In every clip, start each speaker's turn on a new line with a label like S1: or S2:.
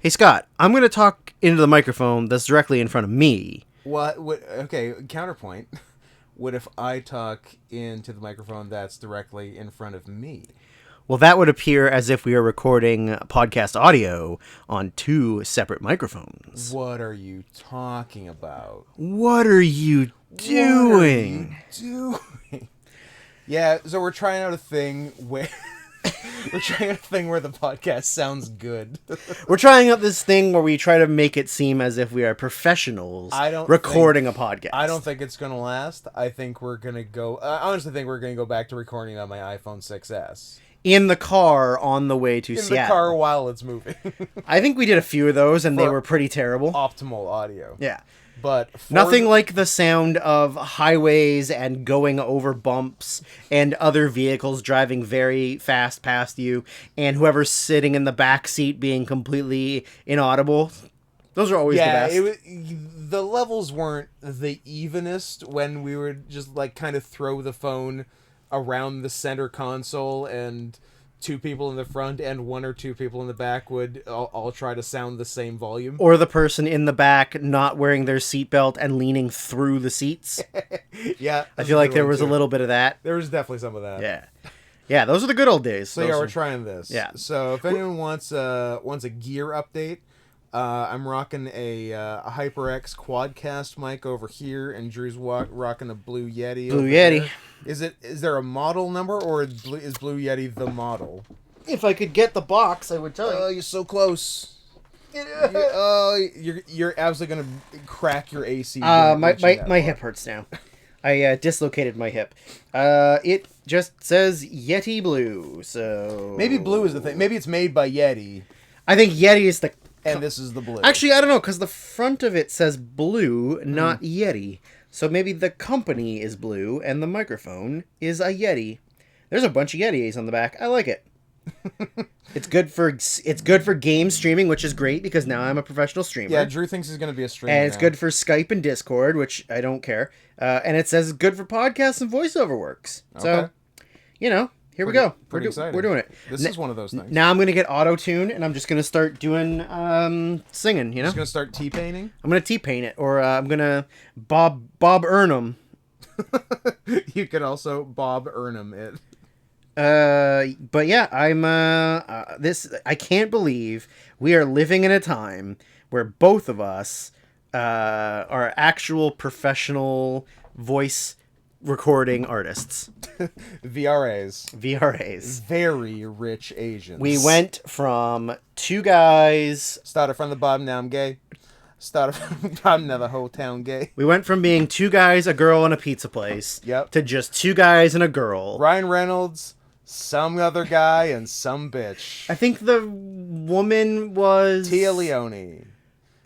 S1: Hey, Scott, I'm going to talk into the microphone that's directly in front of me.
S2: What? Okay, counterpoint. What if I talk into the microphone that's directly in front of me?
S1: Well, that would appear as if we are recording podcast audio on two separate microphones.
S2: What are you talking about?
S1: What are you doing?
S2: Yeah, so we're trying out a thing where the podcast sounds good.
S1: We're trying out this thing where we try to make it seem as if we are professionals recording a podcast.
S2: I don't think it's gonna last. I think we're gonna go. I honestly think we're gonna go back to recording on my iPhone 6s.
S1: In the car on the way to Seattle.
S2: In the car while it's moving.
S1: I think we did a few of those, and they were pretty terrible.
S2: Optimal audio.
S1: Yeah.
S2: But
S1: nothing like the sound of highways and going over bumps and other vehicles driving very fast past you, and whoever's sitting in the back seat being completely inaudible. Those are always the best.
S2: The levels weren't the evenest when we would just like kind of throw the phone around the center console, and two people in the front and one or two people in the back would all try to sound the same volume.
S1: Or the person in the back not wearing their seatbelt and leaning through the seats.
S2: Yeah.
S1: I feel like there was a little bit of that.
S2: There was definitely some of that.
S1: Yeah. Yeah, those are the good old days.
S2: So we're trying this.
S1: Yeah.
S2: So if anyone wants a gear update, I'm rocking a HyperX Quadcast mic over here, and Drew's rocking a Blue Yeti.
S1: Blue Yeti.
S2: There. Is there a model number, or is Blue Yeti the model?
S1: If I could get the box, I would tell you.
S2: Oh, you're so close. You're absolutely gonna crack your AC.
S1: My hip hurts now. I dislocated my hip. It just says Yeti Blue, so
S2: maybe blue is the thing. Maybe it's made by Yeti.
S1: I think Yeti is the.
S2: And this is the blue.
S1: Actually, I don't know, because the front of it says blue, not Yeti. So maybe the company is blue, and the microphone is a Yeti. There's a bunch of Yetis on the back. I like it. It's good for game streaming, which is great, because now I'm a professional streamer.
S2: Yeah, Drew thinks he's going to be a streamer
S1: And it's good for Skype and Discord, which I don't care. And it says good for podcasts and voiceover works. So, here we go.
S2: Pretty exciting.
S1: We're doing it.
S2: This is one of those things.
S1: Now I'm going to get auto-tune, and I'm just going to start doing singing,
S2: Just going to start T-painting?
S1: I'm going to T-paint it, or I'm going to Bob Earnham.
S2: You could also Bob Earnham it.
S1: But yeah, I'm I can't believe we are living in a time where both of us are actual professional voice recording artists.
S2: VRAs. Very rich Asians.
S1: We went from two guys.
S2: Started from the bottom, now I'm gay. Started from the bottom, now the whole town gay.
S1: We went from being two guys, a girl, and a pizza place.
S2: Yep.
S1: To just two guys and a girl.
S2: Ryan Reynolds, some other guy, and some bitch.
S1: I think the woman was
S2: Tia Leone.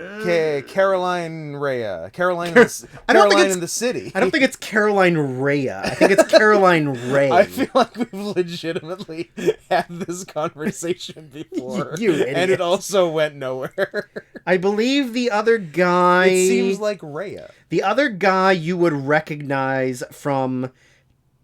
S2: Caroline Rhea. Caroline in the City.
S1: I don't think it's Caroline Rhea. I think it's Caroline Ray.
S2: I feel like we've legitimately had this conversation before.
S1: You idiot.
S2: And it also went nowhere.
S1: I believe the other guy...
S2: It seems like Rhea.
S1: The other guy you would recognize from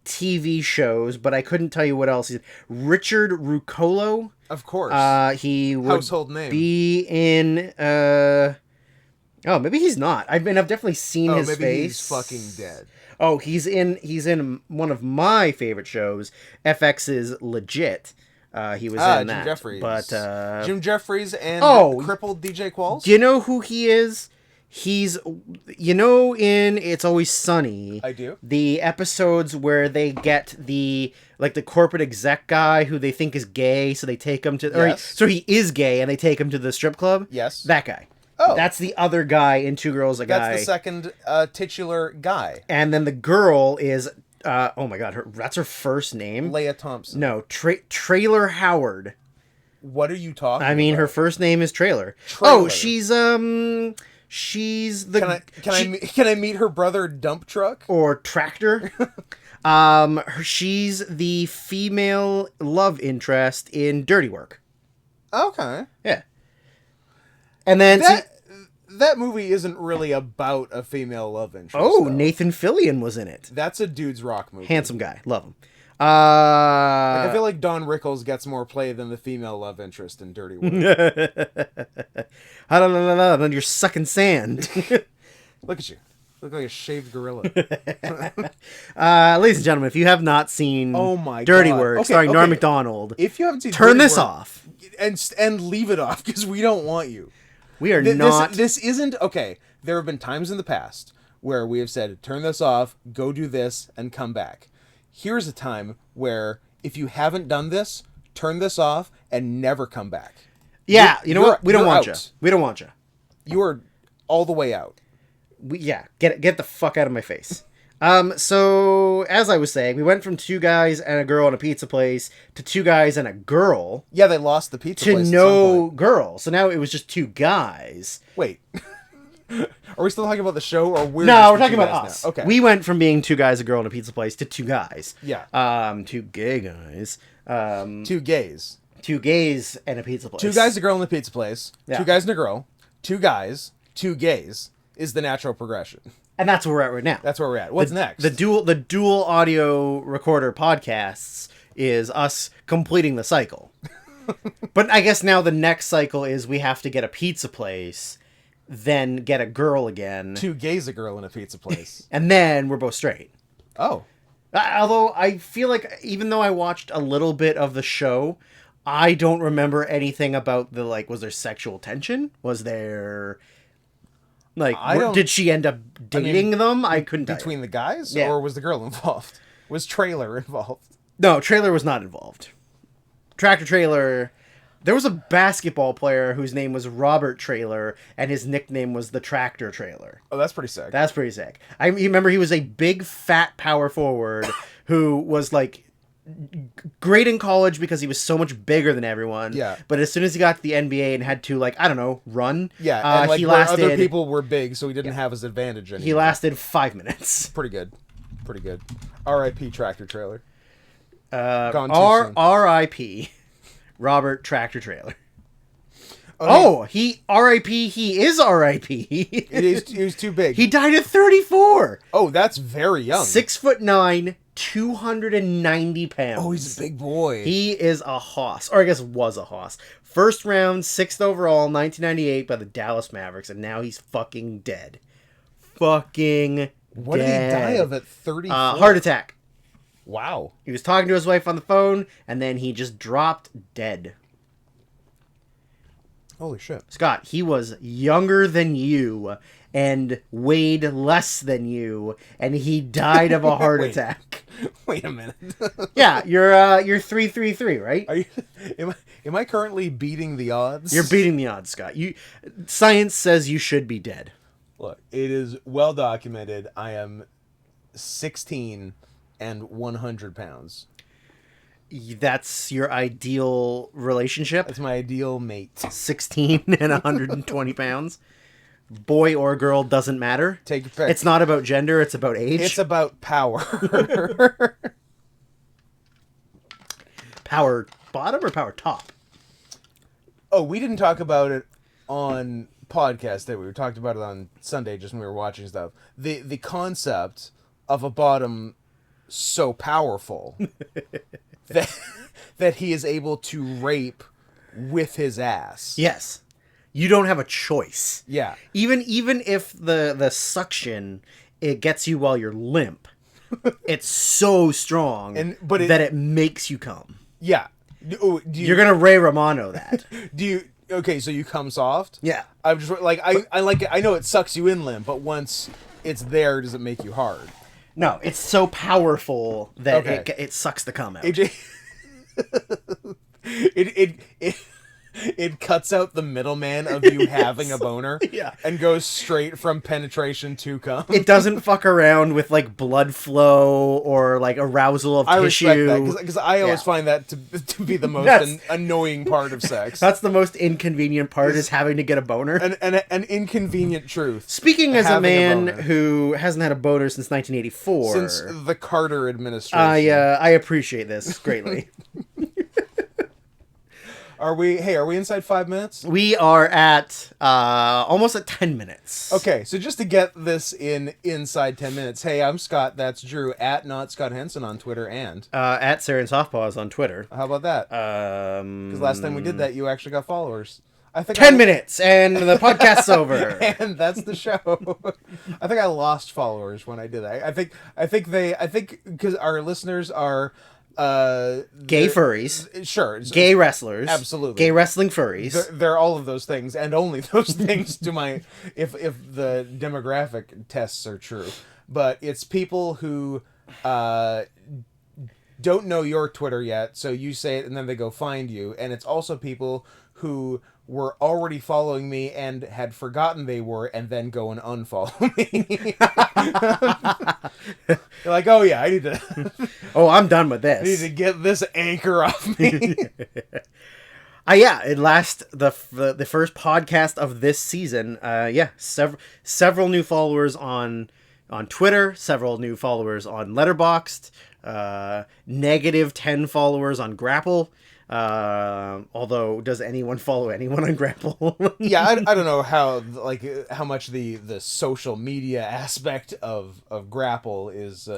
S1: TV shows, but I couldn't tell you what else. Richard Ruccolo.
S2: Of course.
S1: He would
S2: household name.
S1: Be in oh, maybe he's not. I've definitely seen his face.
S2: Maybe he's fucking dead.
S1: Oh, he's in one of my favorite shows, FX's Legit. He was in that.
S2: Jim Jeffries.
S1: But
S2: Jim Jeffries and crippled DJ Qualls?
S1: Do you know who he is? He's, in It's Always Sunny.
S2: I do.
S1: The episodes where they get the corporate exec guy who they think is gay, so they take him to...
S2: Yes.
S1: So he is gay, and they take him to the strip club?
S2: Yes.
S1: That guy.
S2: Oh.
S1: That's the other guy in Two Girls, a Guy.
S2: That's the second titular guy.
S1: And then the girl is... oh my god, that's her first name?
S2: Leia Thompson.
S1: No, Trailer Howard.
S2: What are you talking about?
S1: Her first name is Trailer. Oh, she's the...
S2: Can I meet her brother Dump Truck?
S1: Or Tractor. She's the female love interest in Dirty Work.
S2: Okay.
S1: Yeah. And then...
S2: That movie isn't really about a female love interest.
S1: Oh, though. Nathan Fillion was in it.
S2: That's a dude's rock movie.
S1: Handsome guy. Love him.
S2: I feel like Don Rickles gets more play than the female love interest in Dirty Work.
S1: Then you're sucking sand.
S2: Look at you. Look like a shaved gorilla.
S1: Ladies and gentlemen, if you have not seen Dirty Work, starring Norm Macdonald,
S2: if you haven't seen
S1: turn
S2: Dirty
S1: this
S2: Work,
S1: off.
S2: And leave it off, because we don't want you.
S1: We are not...
S2: This isn't... Okay, there have been times in the past where we have said, turn this off, go do this, and come back. Here's a time where, if you haven't done this, turn this off and never come back.
S1: Yeah, you know what? We don't want you. We don't want you.
S2: You are all the way out.
S1: Get the fuck out of my face. So, as I was saying, we went from 2 guys and a girl in a pizza place to 2 guys and a girl.
S2: Yeah, they lost the pizza place
S1: to no girl. So now it was just 2 guys.
S2: Wait. Are we still talking about the show, or we're
S1: talking about us?
S2: Now? Okay.
S1: We went from being 2 guys, a girl in a pizza place to 2 guys.
S2: Yeah.
S1: 2 gay guys.
S2: 2 gays.
S1: 2 gays and a pizza place.
S2: 2 guys, a girl in the pizza place.
S1: Yeah.
S2: 2 guys and a girl. 2 guys, 2 gays is the natural progression.
S1: And that's where we're at right now.
S2: That's where we're at. What's next?
S1: The dual audio recorder podcasts is us completing the cycle. But I guess now the next cycle is we have to get a pizza place, then get a girl again.
S2: 2 gays, a girl in a pizza place.
S1: And then we're both straight.
S2: Oh.
S1: Although I feel like even though I watched a little bit of the show, I don't remember anything about the, like, was there sexual tension? Was there... Like, did she end up dating them? I couldn't tell
S2: Between the guys?
S1: Yeah.
S2: Or was the girl involved? Was Trailer involved?
S1: No, Trailer was not involved. Tractor Trailer... There was a basketball player whose name was Robert Trailer, and his nickname was the Tractor Trailer.
S2: Oh, that's pretty sick.
S1: That's pretty sick. I remember he was a big, fat power forward who was, like, great in college because he was so much bigger than everyone.
S2: Yeah.
S1: But as soon as he got to the NBA and had to, like, I don't know, run.
S2: Yeah, and, like, he lasted, other people were big, so he didn't have his advantage anymore.
S1: He lasted 5 minutes.
S2: Pretty good. Pretty good. R.I.P. Tractor Trailer.
S1: Gone too soon. R.I.P. Robert Tractor Trailer. He R.I.P. He is R.I.P.
S2: He was too big.
S1: He died at 34.
S2: Oh, that's very young.
S1: 6'9", 290 pounds.
S2: Oh, he's a big boy.
S1: He is a hoss, or I guess was a hoss. First round, 6th overall, 1998 by the Dallas Mavericks, and now he's fucking dead. Fucking
S2: What
S1: dead.
S2: did he die of at 34?
S1: Heart attack.
S2: Wow.
S1: He was talking to his wife on the phone, and then he just dropped dead.
S2: Holy shit.
S1: Scott, he was younger than you and weighed less than you, and he died of a heart attack.
S2: Wait a minute.
S1: Yeah, you're 333, right?
S2: Are you? Am I currently beating the odds?
S1: You're beating the odds, Scott. Science says you should be dead.
S2: Look, it is well documented. I am 16 and 100 pounds.
S1: That's your ideal relationship?
S2: That's my ideal mate.
S1: 16 and 120 pounds? Boy or girl doesn't matter?
S2: Take your pick.
S1: It's not about gender, it's about age?
S2: It's about power.
S1: Power bottom or power top?
S2: Oh, we didn't talk about it on podcast, did we? We talked about it on Sunday just when we were watching stuff. The concept of a bottom so powerful that he is able to rape with his ass.
S1: Yes. You don't have a choice.
S2: Yeah.
S1: Even if the suction, it gets you while you're limp, it's so strong that it makes you come.
S2: Yeah.
S1: You're going to Ray Romano that.
S2: Okay, so you come soft?
S1: Yeah.
S2: I'm just like, I like it. I know it sucks you in limp, but once it's there, does it make you hard?
S1: No, it's so powerful that it sucks the cum out.
S2: It cuts out the middleman of you having a boner,
S1: yeah,
S2: and goes straight from penetration to cum.
S1: It doesn't fuck around with like blood flow or like arousal of tissue.
S2: I respect that because I always find that to be the most annoying part of sex.
S1: That's the most inconvenient part is having to get a boner.
S2: An inconvenient truth.
S1: Speaking as a man who hasn't had a boner since 1984,
S2: since the Carter administration,
S1: I appreciate this greatly.
S2: Are we inside 5 minutes?
S1: We are at almost at 10 minutes.
S2: Okay, so just to get this inside 10 minutes. Hey, I'm Scott. That's Drew at Not Scott Henson on Twitter and
S1: at Sarah Softpaws on Twitter.
S2: How about that? Because last time we did that, you actually got followers. I think
S1: 10 minutes and the podcast's over.
S2: And that's the show. I think I lost followers when I did that. I think because our listeners are
S1: gay furries.
S2: Sure.
S1: Gay wrestlers.
S2: Absolutely.
S1: Gay wrestling furries.
S2: They're all of those things and only those things to my if the demographic tests are true. But it's people who don't know your Twitter yet, so you say it and then they go find you, and it's also people who were already following me and had forgotten they were and then go and unfollow me. You're like, oh yeah, I need to
S1: oh, I'm done with this.
S2: I need to get this anchor off me.
S1: Yeah, it the first podcast of this season. Several new followers on Twitter, several new followers on Letterboxd, negative 10 followers on Grapple. Although, does anyone follow anyone on Grapple?
S2: Yeah, I don't know how much the social media aspect of Grapple is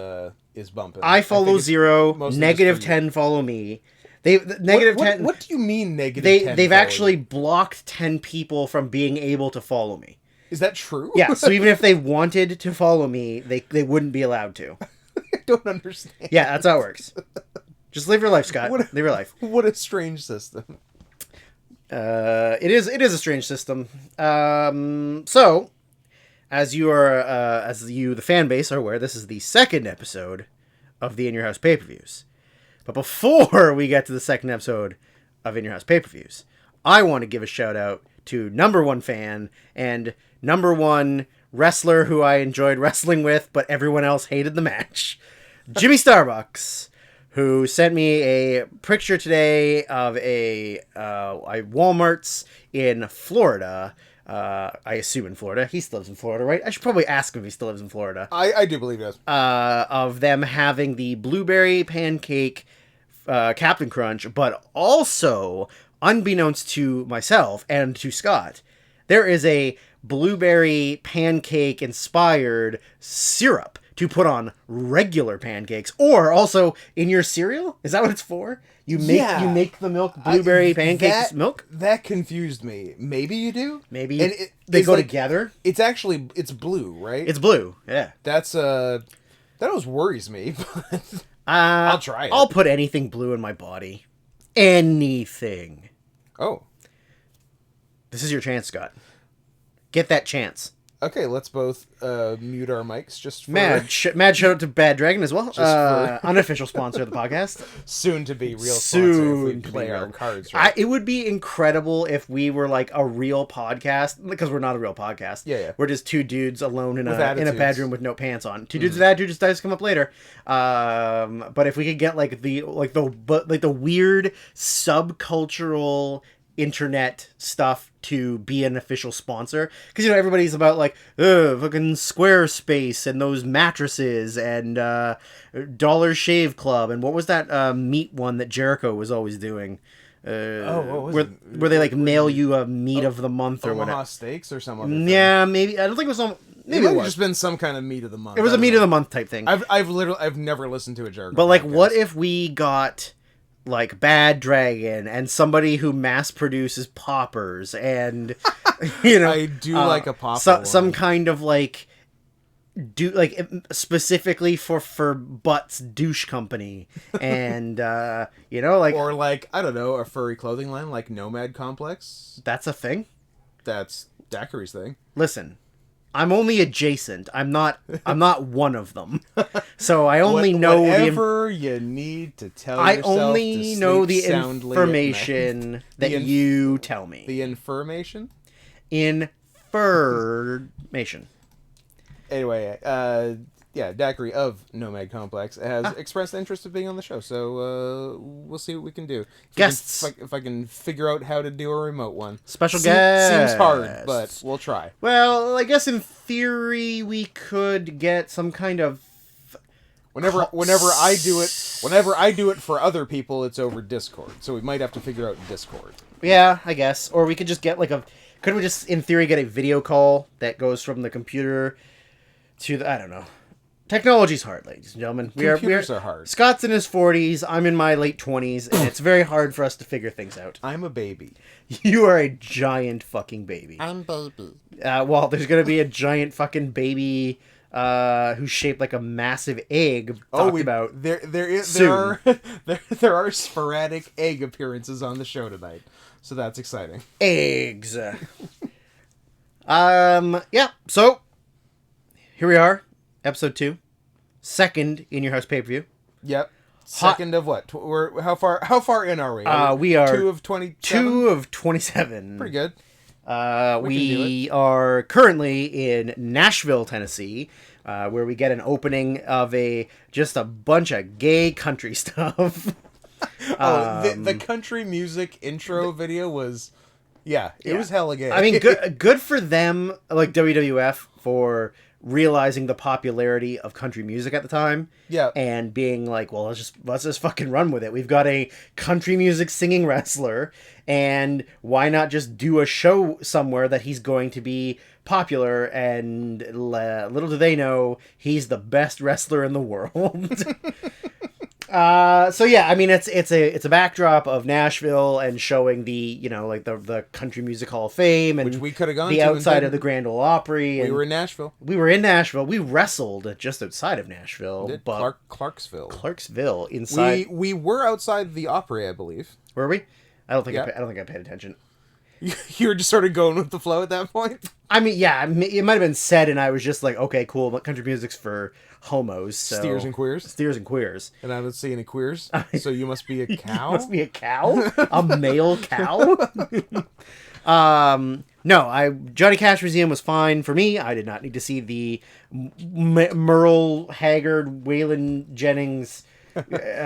S2: bumping.
S1: I follow zero. Negative 10 follow me. Negative 10.
S2: What do you mean negative 10?
S1: They've actually blocked 10 people from being able to follow me.
S2: Is that true?
S1: Yeah. So even if they wanted to follow me, they wouldn't be allowed to.
S2: I don't understand.
S1: Yeah, that's how it works. Just live your life, Scott. Live your life.
S2: What a strange system.
S1: It is a strange system. So, as you the fan base are aware, this is the second episode of the In Your House pay-per-views. But before we get to the second episode of In Your House pay-per-views, I want to give a shout out to number one fan and number one wrestler who I enjoyed wrestling with, but everyone else hated the match, Jimmy Starbucks, who sent me a picture today of a Walmart's in Florida. I assume in Florida. He still lives in Florida, right? I should probably ask him if he still lives in Florida.
S2: I do believe he does.
S1: Of them having the blueberry pancake Captain Crunch, but also, unbeknownst to myself and to Scott, there is a blueberry pancake inspired syrup to put on regular pancakes, or also in your cereal. Is that what it's for? You make the milk blueberry pancakes milk.
S2: That confused me. Maybe you do.
S1: Maybe they go together.
S2: It's blue, right?
S1: It's blue. Yeah.
S2: That's that always worries me. But I'll try it.
S1: I'll put anything blue in my body. Anything.
S2: Oh.
S1: This is your chance, Scott. Get that chance.
S2: Okay, let's both mute our mics just for...
S1: Mad shout out to Bad Dragon as well. Unofficial sponsor of the podcast.
S2: Soon to be real sponsor if we play our cards right.
S1: It would be incredible if we were like a real podcast, because we're not a real podcast.
S2: Yeah.
S1: We're just two dudes alone in a bedroom with no pants on. Two dudes with attitude just come up later. But if we could get like the weird subcultural internet stuff to be an official sponsor, because everybody's about like fucking Squarespace and those mattresses and Dollar Shave Club, and what was that meat one that Jericho was always doing, where they like mail you a meat of the month or
S2: Omaha
S1: whatever,
S2: steaks or something.
S1: Yeah, maybe. I don't think it was maybe it was
S2: just been some kind of meat of the month.
S1: It was a meat of the month type thing.
S2: I've never listened to a Jericho
S1: but like
S2: podcast.
S1: What if we got like Bad Dragon and somebody who mass produces poppers and
S2: I do like a popper
S1: some kind of like specifically for butts douche company and or
S2: like I don't know, a furry clothing line like Nomad Complex.
S1: That's a thing.
S2: That's Daiquiri's thing.
S1: Listen, I'm only adjacent. I'm not one of them. So I only know
S2: whatever you need to tell yourself. I only know
S1: the information that you tell me.
S2: The information?
S1: Information.
S2: Anyway, Daiquiri of Nomad Complex has expressed interest of being on the show, so we'll see what we can do. If I can figure out how to do a remote one.
S1: Special guest.
S2: Seems hard, but we'll try.
S1: Well, I guess in theory we could get some kind of...
S2: Whenever I do it... Whenever I do it for other people, it's over Discord. So we might have to figure out Discord.
S1: Yeah, I guess. Or we could just get like a... Couldn't we just, in theory, get a video call that goes from the computer to the... I don't know. Technology's hard, ladies and gentlemen.
S2: Computers are hard.
S1: Scott's in his 40s. I'm in my late 20s. And it's very hard for us to figure things out.
S2: I'm a baby.
S1: You are a giant fucking baby.
S3: I'm baby.
S1: Well, there's going to be a giant fucking baby... who's shaped like a massive egg. About
S2: there are sporadic egg appearances on the show tonight, so that's exciting.
S1: Eggs. Yeah. So here we are, episode 2, second in your house pay-per-view.
S2: Yep. Second of what? We're how far in are we?
S1: We are
S2: 2 of 27.
S1: 2 of 27.
S2: Pretty good.
S1: We are currently in Nashville, Tennessee, where we get an opening of just a bunch of gay country stuff.
S2: The country music intro video was, it was hella gay.
S1: I mean, good for them, like WWF, for realizing the popularity of country music at the time.
S2: Yeah.
S1: And being like, well, let's just fucking run with it. We've got a country music singing wrestler, and why not just do a show somewhere that he's going to be popular? And little do they know, he's the best wrestler in the world. So yeah, I mean, it's a backdrop of Nashville and showing the the Country Music Hall of Fame, and
S2: which we could have gone
S1: the
S2: to
S1: outside of the Grand Ole Opry.
S2: We were in Nashville.
S1: We were in Nashville. We wrestled just outside of Nashville, but Clarksville inside.
S2: We were outside the Opry, I believe.
S1: Were we? I don't think I paid attention.
S2: You were just sort of going with the flow at that point?
S1: I mean, yeah, it might have been said, and I was just like, okay, cool, but country music's for homos. So...
S2: Steers and queers. And I don't see any queers, so you must be a cow?
S1: You must be a cow? A male cow? No, Johnny Cash Museum was fine for me. I did not need to see the Merle Haggard, Waylon Jennings...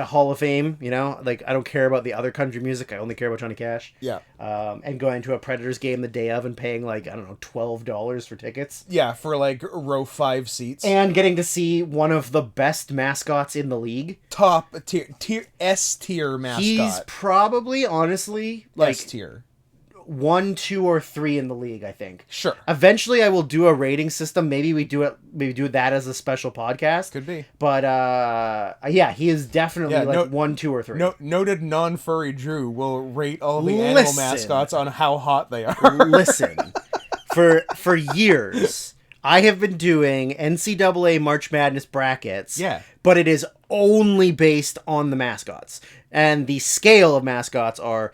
S1: Hall of Fame, like I don't care about the other country music. I only care about Johnny Cash.
S2: Yeah.
S1: And going to a Predators game the day of and paying like, I don't know, $12 for tickets.
S2: Yeah, for like row 5 seats.
S1: And getting to see one of the best mascots in the league.
S2: Top tier S tier mascot.
S1: He's probably honestly like
S2: S tier. 1,
S1: 2, or 3 in the league, I think.
S2: Sure.
S1: Eventually I will do a rating system. Maybe we do that as a special podcast.
S2: Could be.
S1: But yeah, he is definitely 1, 2, or 3.
S2: Noted non-furry Drew will rate all the animal mascots on how hot they are.
S1: Listen. For years I have been doing NCAA March Madness brackets.
S2: Yeah.
S1: But it is only based on the mascots. And the scale of mascots are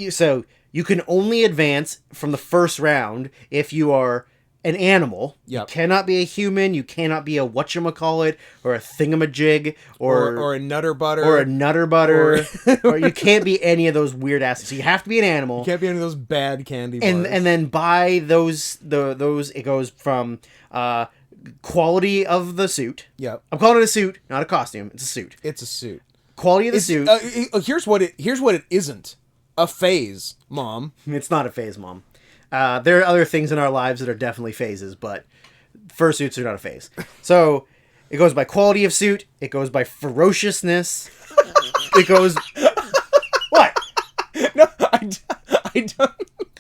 S1: so you can only advance from the first round if you are an animal.
S2: Yep.
S1: You cannot be a human. You cannot be a whatchamacallit or a thingamajig
S2: or a nutter butter.
S1: Or a nutter butter. Or you can't be any of those weird asses. So you have to be an animal.
S2: You can't be any of those bad candy bars.
S1: And then by those it goes from quality of the suit.
S2: Yep.
S1: I'm calling it a suit, not a costume. It's a suit.
S2: It's a suit.
S1: Quality of the suit.
S2: Here's what it isn't. A phase, Mom.
S1: It's not a phase, Mom. There are other things in our lives that are definitely phases, but fursuits are not a phase. So it goes by quality of suit. It goes by ferociousness. It goes... What?
S2: No, I don't...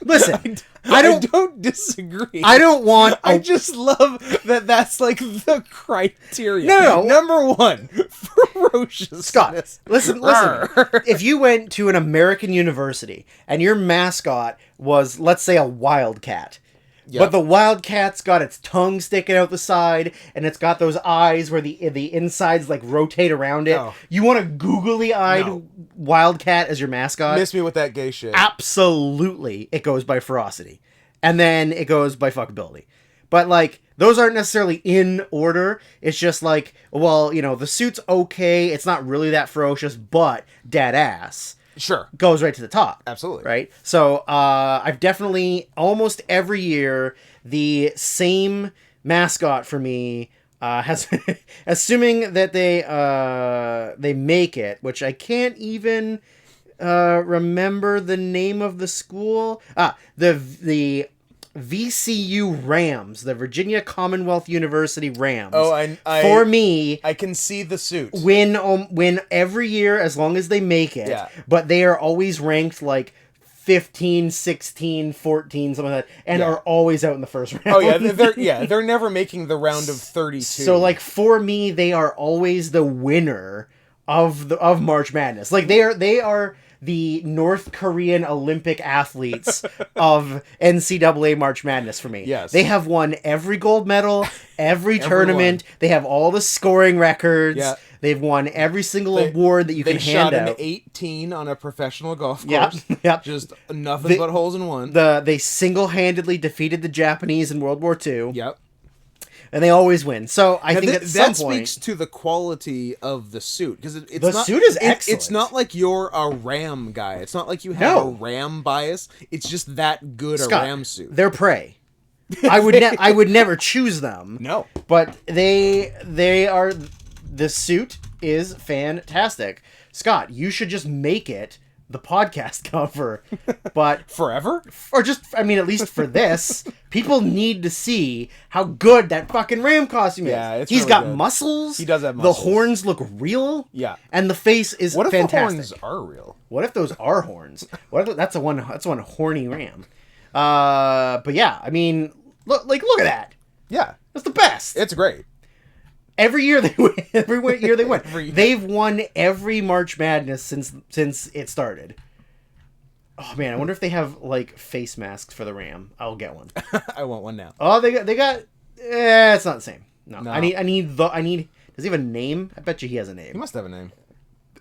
S1: Listen,
S2: I don't disagree.
S1: I don't want...
S2: I just love that that's like the criteria.
S1: No.
S2: Number 1, ferociousness.
S1: Scott, listen. If you went to an American university and your mascot was, let's say, a wildcat, but the wildcat's got its tongue sticking out the side and it's got those eyes where the insides like rotate around it.
S2: No.
S1: You want a googly-eyed wildcat as your mascot?
S2: Miss me with that gay shit.
S1: Absolutely, it goes by ferocity, and then it goes by fuckability. But like, those aren't necessarily in order. It's just like, well, the suit's okay. It's not really that ferocious, but dead ass.
S2: Sure.
S1: Goes right to the top.
S2: Absolutely.
S1: Right? So, I've definitely, almost every year, the same mascot for me has, assuming that they make it, which I can't even remember the name of the school. The VCU Rams, the Virginia Commonwealth University Rams.
S2: Oh,
S1: for me,
S2: I can see the suit.
S1: Win every year as long as they make it.
S2: Yeah.
S1: But they are always ranked like 15, 16, 14, something like that, and are always out in the first round.
S2: Oh yeah, they're never making the round of 32.
S1: So like for me, they are always the winner of March Madness. Like they are the North Korean Olympic athletes of NCAA March Madness for me.
S2: Yes.
S1: They have won every gold medal, every tournament. They have all the scoring records.
S2: Yeah.
S1: They've won every single award that you can hand out.
S2: They shot an 18 on a professional golf course.
S1: Yep.
S2: Just nothing but holes in one.
S1: They single-handedly defeated the Japanese in World War II.
S2: Yep.
S1: And they always win. So I think at some point...
S2: That speaks to the quality of the suit. Because
S1: the suit is excellent.
S2: It's not like you're a Ram guy. It's not like you have a Ram bias. It's just that good
S1: Scott,
S2: a Ram suit.
S1: They're prey. I would never choose them.
S2: No.
S1: But they are... The suit is fantastic. Scott, you should just make it the podcast cover. But
S2: forever?
S1: Or just, I mean, at least for this, people need to see how good that fucking Ram costume is.
S2: Yeah, it's
S1: He's
S2: really
S1: got
S2: good.
S1: muscles.
S2: He does have muscles.
S1: The horns look real.
S2: Yeah.
S1: And the face is
S2: what if
S1: fantastic.
S2: the horns are real?
S1: What if those are horns? What if that's one horny Ram? But yeah, I mean, look at that.
S2: Yeah.
S1: That's the best.
S2: It's great.
S1: Every year they win. Every year they win. They've won every March Madness since it started. Oh man, I wonder if they have like face masks for the Ram. I'll get one.
S2: I want one now.
S1: Oh, they got. It's not the same. No. I need. Does he have a name? I bet you he has a name.
S2: He must have a name.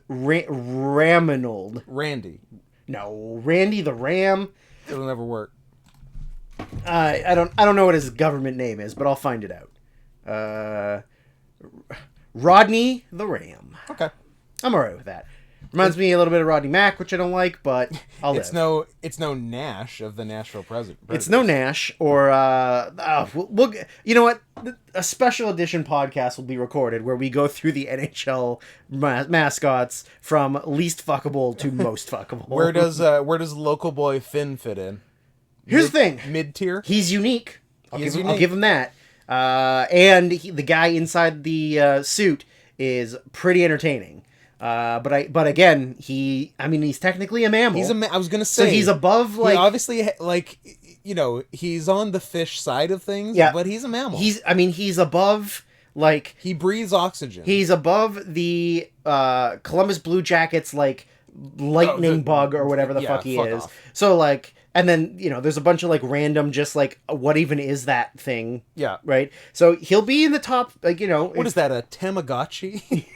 S1: Raminold.
S2: Randy.
S1: No, Randy the Ram.
S2: It'll never work.
S1: I don't know what his government name is, but I'll find it out. Rodney the Ram.
S2: Okay.
S1: I'm alright with that. Reminds me a little bit of Rodney Mack, which I don't like, but I'll live.
S2: It's no Nash of the Nashville Predators.
S1: It's no Nash or we'll you know what? A special edition podcast will be recorded where we go through the NHL mascots from least fuckable to most fuckable.
S2: Where does local boy Finn fit in?
S1: Here's the thing.
S2: Mid-tier?
S1: He's unique. I'll give him that. And the guy inside the suit is pretty entertaining. But again, he's technically a mammal.
S2: I was gonna say,
S1: so he's above like
S2: he obviously he's on the fish side of things.
S1: Yeah,
S2: but he's a mammal.
S1: He's above like
S2: he breathes oxygen.
S1: He's above the Columbus Blue Jackets like lightning bug or whatever the fuck he is.
S2: Off.
S1: So like. And then, there's a bunch of, like, random, just, like, what even is that thing?
S2: Yeah.
S1: Right? So he'll be in the top, like,
S2: What is that, a Tamagotchi?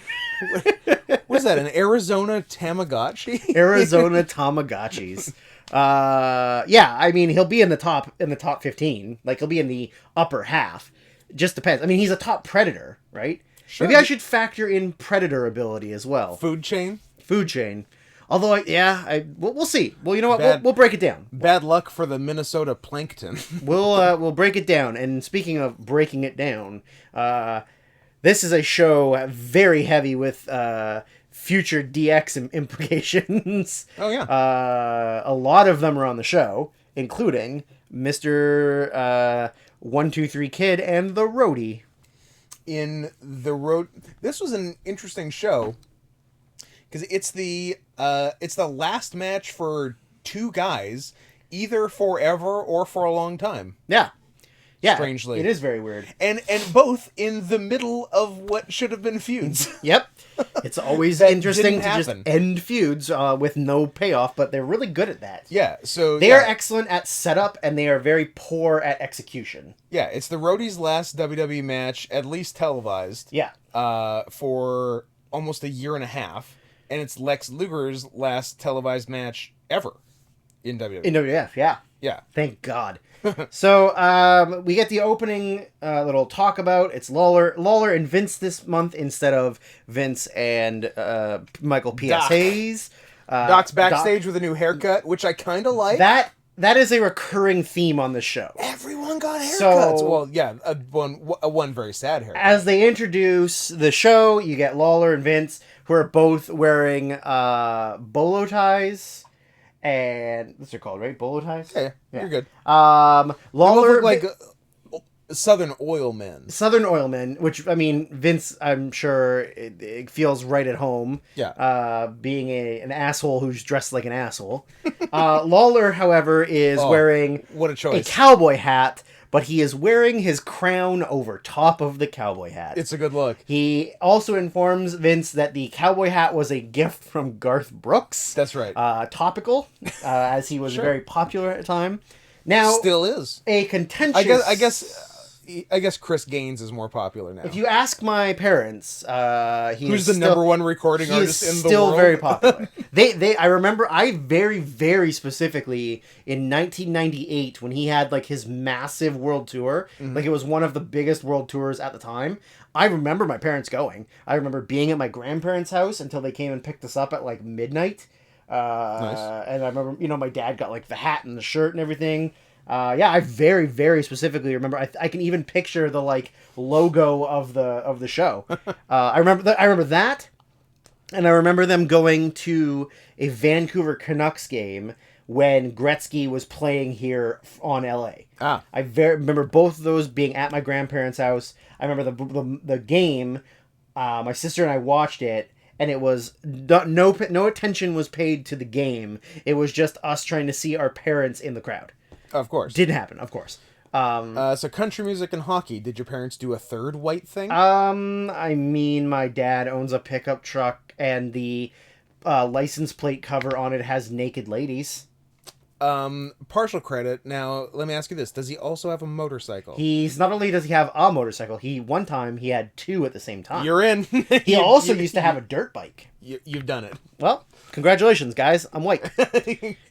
S2: What is that, an Arizona Tamagotchi?
S1: Arizona Tamagotchis. Yeah, I mean, he'll be in the top 15. Like, he'll be in the upper half. Just depends. I mean, he's a top predator, right?
S2: Sure.
S1: Maybe I should factor in predator ability as well.
S2: Food chain.
S1: Although, we'll see. Well, you know what? We'll break it down.
S2: Bad luck for the Minnesota plankton.
S1: We'll break it down. And speaking of breaking it down, this is a show very heavy with future DX implications.
S2: Oh yeah.
S1: A lot of them are on the show, including Mr. 123 Kid and the Roadie.
S2: This was an interesting show. Because it's the last match for two guys, either forever or for a long time.
S1: Yeah.
S2: Strangely,
S1: it is very weird,
S2: and both in the middle of what should have been feuds.
S1: Yep, it's always interesting to just end feuds with no payoff, but they're really good at that.
S2: Yeah, so
S1: they are excellent at setup, and they are very poor at execution.
S2: Yeah, it's the Roadie's last WWE match, at least televised.
S1: Yeah,
S2: for almost a year and a half. And it's Lex Luger's last televised match ever in WWF.
S1: In WWF, yeah.
S2: Yeah.
S1: Thank God. So, we get the opening little talk about. It's Lawler and Vince this month instead of Vince and Michael P.S. Hayes.
S2: Doc's backstage with a new haircut, which I kind of like.
S1: That is a recurring theme on the show.
S2: Everyone got haircuts. So, well, yeah, one very sad haircut.
S1: As they introduce the show, you get Lawler and Vince, who are both wearing bolo ties and what's it called, right? Bolo ties.
S2: Yeah, you're good.
S1: Lawler,
S2: Look like Southern oil men.
S1: Southern oil men, which I mean, Vince, I'm sure it feels right at home.
S2: Yeah.
S1: Being an asshole who's dressed like an asshole. Lawler, however, is wearing
S2: what a choice.
S1: a cowboy hat. But he is wearing his crown over top of the cowboy hat.
S2: It's a good look.
S1: He also informs Vince that the cowboy hat was a gift from Garth Brooks.
S2: That's right.
S1: Topical, as he was very popular at the time. Now,
S2: still is
S1: a contentious.
S2: I guess Chris Gaines is more popular now.
S1: If you ask my parents,
S2: who's the number one recording artist in the world?
S1: Still very popular. I remember I very, very specifically in 1998 when he had like his massive world tour, like it was one of the biggest world tours at the time. I remember my parents going. I remember being at my grandparents' house until they came and picked us up at like midnight.
S2: Nice.
S1: And I remember, my dad got like the hat and the shirt and everything. I very, very specifically remember. I can even picture the like logo of the show. I remember that, and I remember them going to a Vancouver Canucks game when Gretzky was playing here on LA. I remember both of those being at my grandparents' house. I remember the game. My sister and I watched it. And it was no attention was paid to the game. It was just us trying to see our parents in the crowd.
S2: Of course.
S1: Didn't happen, of course.
S2: So country music and hockey. Did your parents do a third white thing?
S1: I mean, my dad owns a pickup truck, and the license plate cover on it has naked ladies.
S2: Partial credit. Now, let me ask you this. Does he also have a motorcycle?
S1: Not only does he have a motorcycle, one time he had two at the same time.
S2: You're in.
S1: He also used to have a dirt bike.
S2: You've done it.
S1: Well, congratulations, guys. I'm white.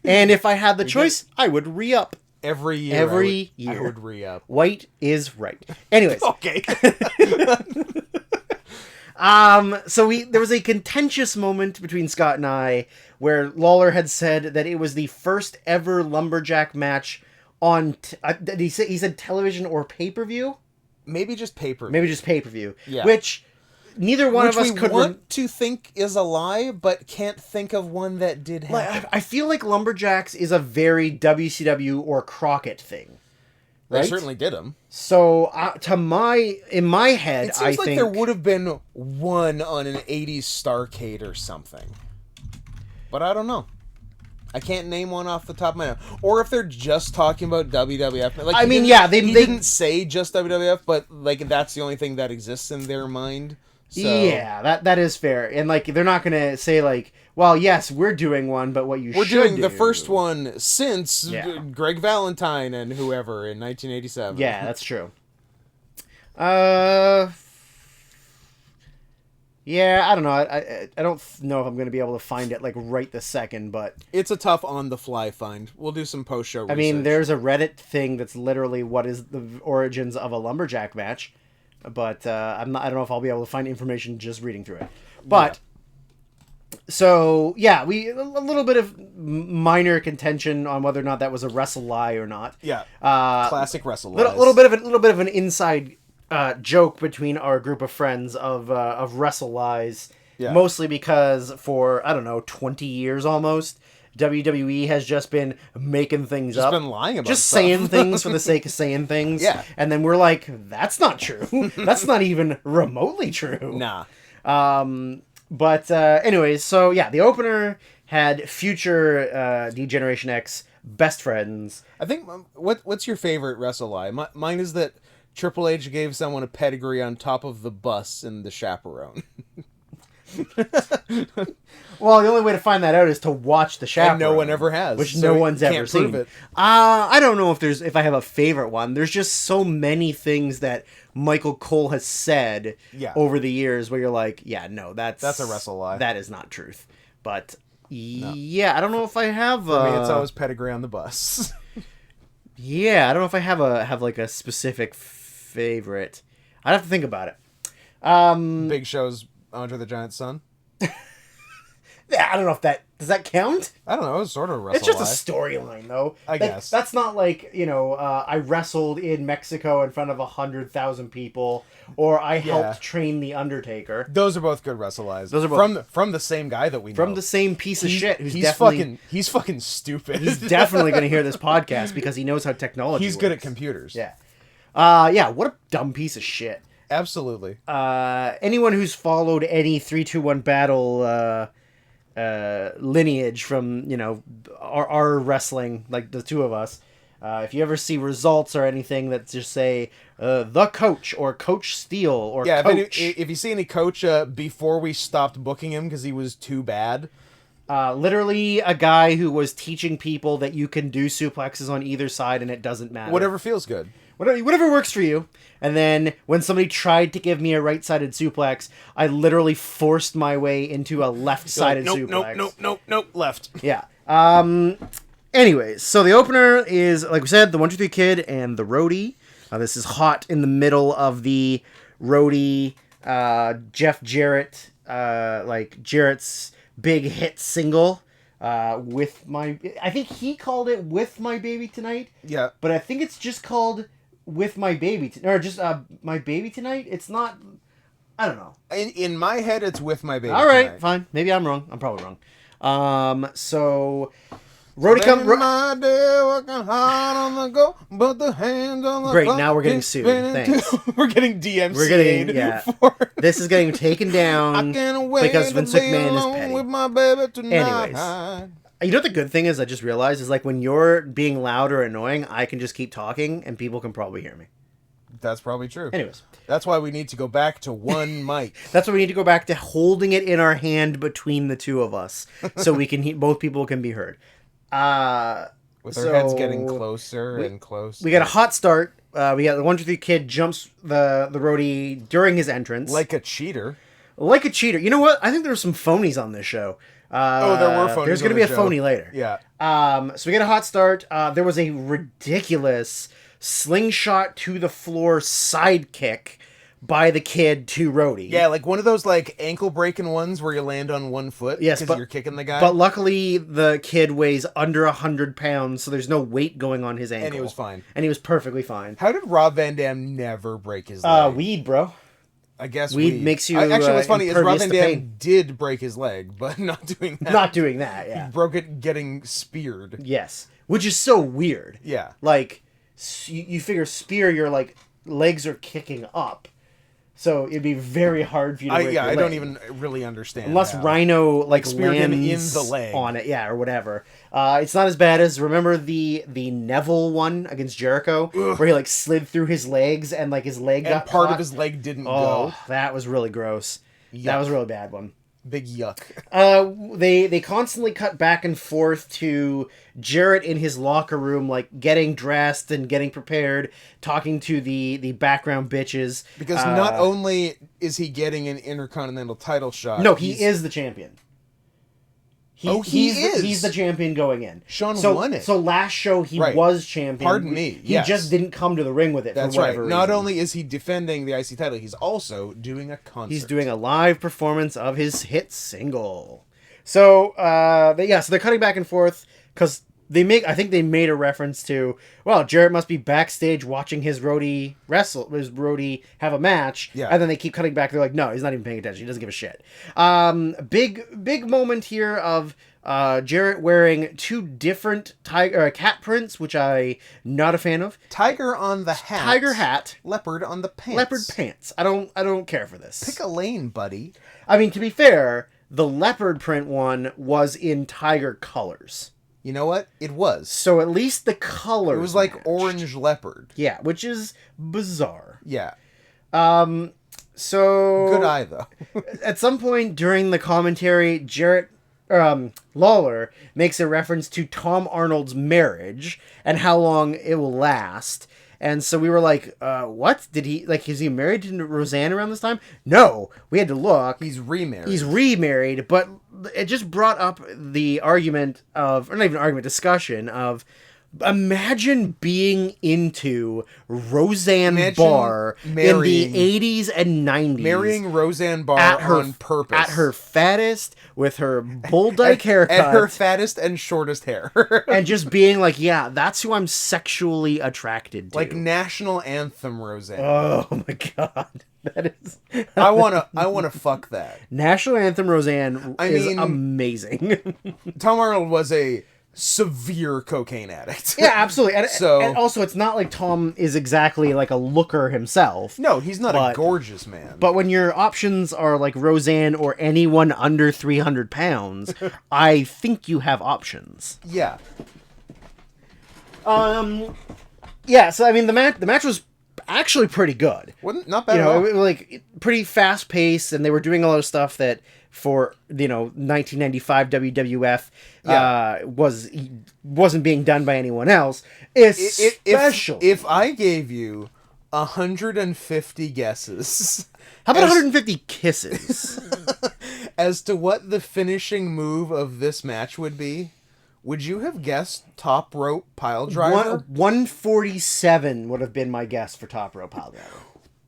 S1: And if I had the choice, I would re-up.
S2: Every year. I would re-up.
S1: White is right. Anyways.
S2: Okay.
S1: So there was a contentious moment between Scott and I where Lawler had said that it was the first ever Lumberjack match on, he said television or pay-per-view?
S2: Maybe just pay-per-view.
S1: Yeah. Which neither one of us could
S2: want to think is a lie, but can't think of one that did happen.
S1: I feel like Lumberjacks is a very WCW or Crockett thing. Right?
S2: They certainly did them.
S1: So, in my head,
S2: it seems like there would have been one on an 80s Starrcade or something. But I don't know. I can't name one off the top of my head. Or if they're just talking about WWF. Like, they didn't say just WWF, but like that's the only thing that exists in their mind. So.
S1: Yeah, that is fair. And like they're not gonna say like, well, yes, we're doing one, but we're
S2: doing the first one since Greg Valentine and whoever in 1987.
S1: Yeah, that's true. Yeah, I don't know. I don't know if I'm going to be able to find it like right this second, but
S2: it's a tough on the fly find. We'll do some post show research.
S1: I mean, there's a Reddit thing that's literally what is the origins of a lumberjack match, but I don't know if I'll be able to find information just reading through it. But so yeah, a little bit of minor contention on whether or not that was a wrestle lie or not.
S2: Yeah, classic wrestle lies.
S1: Little bit of an inside joke between our group of friends of wrestle lies, mostly because for 20 years almost, WWE has just been making things up,
S2: been lying about
S1: just
S2: stuff.
S1: saying things for the sake of saying things, and then we're like, that's not true. That's not even remotely true.
S2: Nah.
S1: But anyways, so yeah, the opener had future D-Generation X best friends.
S2: I think what's your favorite wrestle lie? Mine is that Triple H gave someone a pedigree on top of the bus in The Chaperone.
S1: Well, the only way to find that out is to watch The Chaperone.
S2: And no one ever has.
S1: Which no one's ever seen. Prove it. I don't know if I have a favorite one. There's just so many things that Michael Cole has said over the years where you're like, that's
S2: a wrestle lie.
S1: That is not truth. But I don't know if I have.
S2: For me, it's always pedigree on the bus.
S1: Yeah, I don't know if I have like a specific favorite. I'd have to think about it.
S2: Big Show's Andre the Giant's son.
S1: I don't know if does that count?
S2: I don't know. It was sort of a wrestle.
S1: It's just a storyline, though.
S2: I guess.
S1: That's not like, I wrestled in Mexico in front of 100,000 people, or I helped train The Undertaker.
S2: Those are both good wrestle lies.
S1: Those are both
S2: from the same guy that we know.
S1: From the same piece of shit.
S2: He's fucking stupid.
S1: He's definitely going to hear this podcast because he knows how technology
S2: He's
S1: works.
S2: good at computers.
S1: Yeah. What a dumb piece of shit.
S2: Absolutely.
S1: Anyone who's followed any 3-2-1 battle lineage from our wrestling, like the two of us, if you ever see results or anything that just say the coach or Coach Steele or coach,
S2: if you see any coach before we stopped booking him because he was too bad,
S1: literally a guy who was teaching people that you can do suplexes on either side and it doesn't matter,
S2: whatever feels good,
S1: whatever works for you. And then when somebody tried to give me a right-sided suplex, I literally forced my way into a left-sided suplex.
S2: Nope, left.
S1: Yeah. Anyways, so the opener is, like we said, the 1-2-3 Kid and the Roadie. This is hot in the middle of the Roadie, Jeff Jarrett, Jarrett's big hit single, I think he called it With My Baby Tonight.
S2: Yeah.
S1: But I think it's just called With My Baby, or just My Baby Tonight. It's not, I don't know.
S2: In my head, it's With My Baby
S1: All right,
S2: Tonight.
S1: fine. Maybe I'm wrong. I'm probably wrong. So Roadie comes.
S2: My day working hard on the go, but the hands on the
S1: Great,
S2: clock
S1: now we're getting
S2: is
S1: sued.
S2: spinning
S1: Thanks.
S2: too. We're getting DMCA'd.
S1: We're getting, yeah. This is getting taken down
S2: I can't wait
S1: because Vince McMahon is
S2: alone
S1: petty.
S2: with my baby tonight.
S1: Anyways. You know what the good thing is I just realized is, like, when you're being loud or annoying, I can just keep talking and people can probably hear me.
S2: That's probably true.
S1: Anyways.
S2: That's why we need to go back to one mic.
S1: That's why we need to go back to holding it in our hand between the two of us so we can both people can be heard.
S2: With our heads getting closer and closer.
S1: We got a hot start. We got the 1-2-3 Kid jumps the Roadie during his entrance.
S2: Like a cheater.
S1: Like a cheater. You know what? I think there were some phonies on this show.
S2: There were phonies.
S1: There's going to be a phony later.
S2: Yeah.
S1: So we get a hot start. There was a ridiculous slingshot to the floor sidekick by the Kid to Roadie.
S2: Yeah, like one of those like ankle breaking ones where you land on one foot because you're kicking the guy.
S1: But luckily the Kid weighs under 100 pounds, so there's no weight going on his ankle.
S2: And he was fine.
S1: And he was perfectly fine.
S2: How did Rob Van Dam never break his leg?
S1: Weed, bro.
S2: I guess
S1: weed makes you.
S2: Actually, what's funny is Rob Van Dam
S1: pain.
S2: did break his leg, but not doing that.
S1: Not doing that, yeah.
S2: He broke it getting speared.
S1: Yes. Which is so weird.
S2: Yeah.
S1: Like, you figure spear, your, like, legs are kicking up. So it'd be very hard for you to break your leg.
S2: I don't even really understand.
S1: Unless Rhino, like
S2: speared him
S1: lands
S2: in the leg
S1: on it, yeah, or whatever. It's not as bad as, remember the Neville one against Jericho? Ugh. Where he, like, slid through his legs and, like, his leg got
S2: part
S1: caught?
S2: of his leg didn't go.
S1: Oh, that was really gross. Yuck. That was a really bad one.
S2: Big yuck.
S1: They constantly cut back and forth to Jarrett in his locker room, like getting dressed and getting prepared, talking to the background bitches.
S2: Because not only is he getting an Intercontinental title shot,
S1: no, he is the champion. He's the champion going in.
S2: Shawn won it.
S1: So last show he was champion.
S2: Pardon me.
S1: He just didn't come to the ring with it.
S2: That's
S1: for
S2: right.
S1: whatever
S2: Not
S1: reason.
S2: only is he defending the IC title, he's also doing a concert.
S1: He's doing a live performance of his hit single. So so they're cutting back and forth because I think they made a reference to, well, Jarrett must be backstage watching his roadie have a match.
S2: Yeah.
S1: And then they keep cutting back. They're like, no, he's not even paying attention. He doesn't give a shit. Big moment here of Jarrett wearing two different cat prints, which I'm not a fan of.
S2: Tiger on the hat.
S1: Tiger hat.
S2: Leopard on the pants.
S1: Leopard pants. I don't care for this.
S2: Pick a lane, buddy.
S1: I mean, to be fair, the leopard print one was in tiger colors.
S2: You know what? It was.
S1: So at least the colors
S2: It was like
S1: matched.
S2: orange leopard.
S1: Yeah, which is bizarre.
S2: Yeah.
S1: So
S2: good eye though.
S1: At some point during the commentary, Jarrett Lawler makes a reference to Tom Arnold's marriage and how long it will last. And so we were like, what? Is he married to Roseanne around this time? No. We had to look.
S2: He's remarried.
S1: He's remarried, but it just brought up the argument of, or not even argument, discussion of, Imagine being into Roseanne Barr in the 80s and 90s.
S2: Marrying Roseanne Barr on purpose.
S1: At her fattest, with her bull dyke haircut.
S2: At her fattest and shortest hair.
S1: And just being like, yeah, that's who I'm sexually attracted to.
S2: Like national anthem Roseanne.
S1: Oh my god. That is...
S2: I wanna fuck that.
S1: National Anthem Roseanne is amazing.
S2: Tom Arnold was a severe cocaine addict.
S1: Yeah, absolutely. And also, it's not like Tom is exactly like a looker himself.
S2: No, he's not a gorgeous man.
S1: But when your options are like Roseanne or anyone under 300 pounds, I think you have options.
S2: Yeah.
S1: Yeah, so I mean, the match was actually pretty good.
S2: Not bad at all.
S1: Like pretty fast paced, and they were doing a lot of stuff that for 1995 WWF wasn't being done by anyone else. Especially
S2: if I gave you 150 guesses,
S1: how about 150 kisses
S2: as to what the finishing move of this match would be? Would you have guessed top rope pile driver?
S1: 147 would have been my guess for top rope pile driver.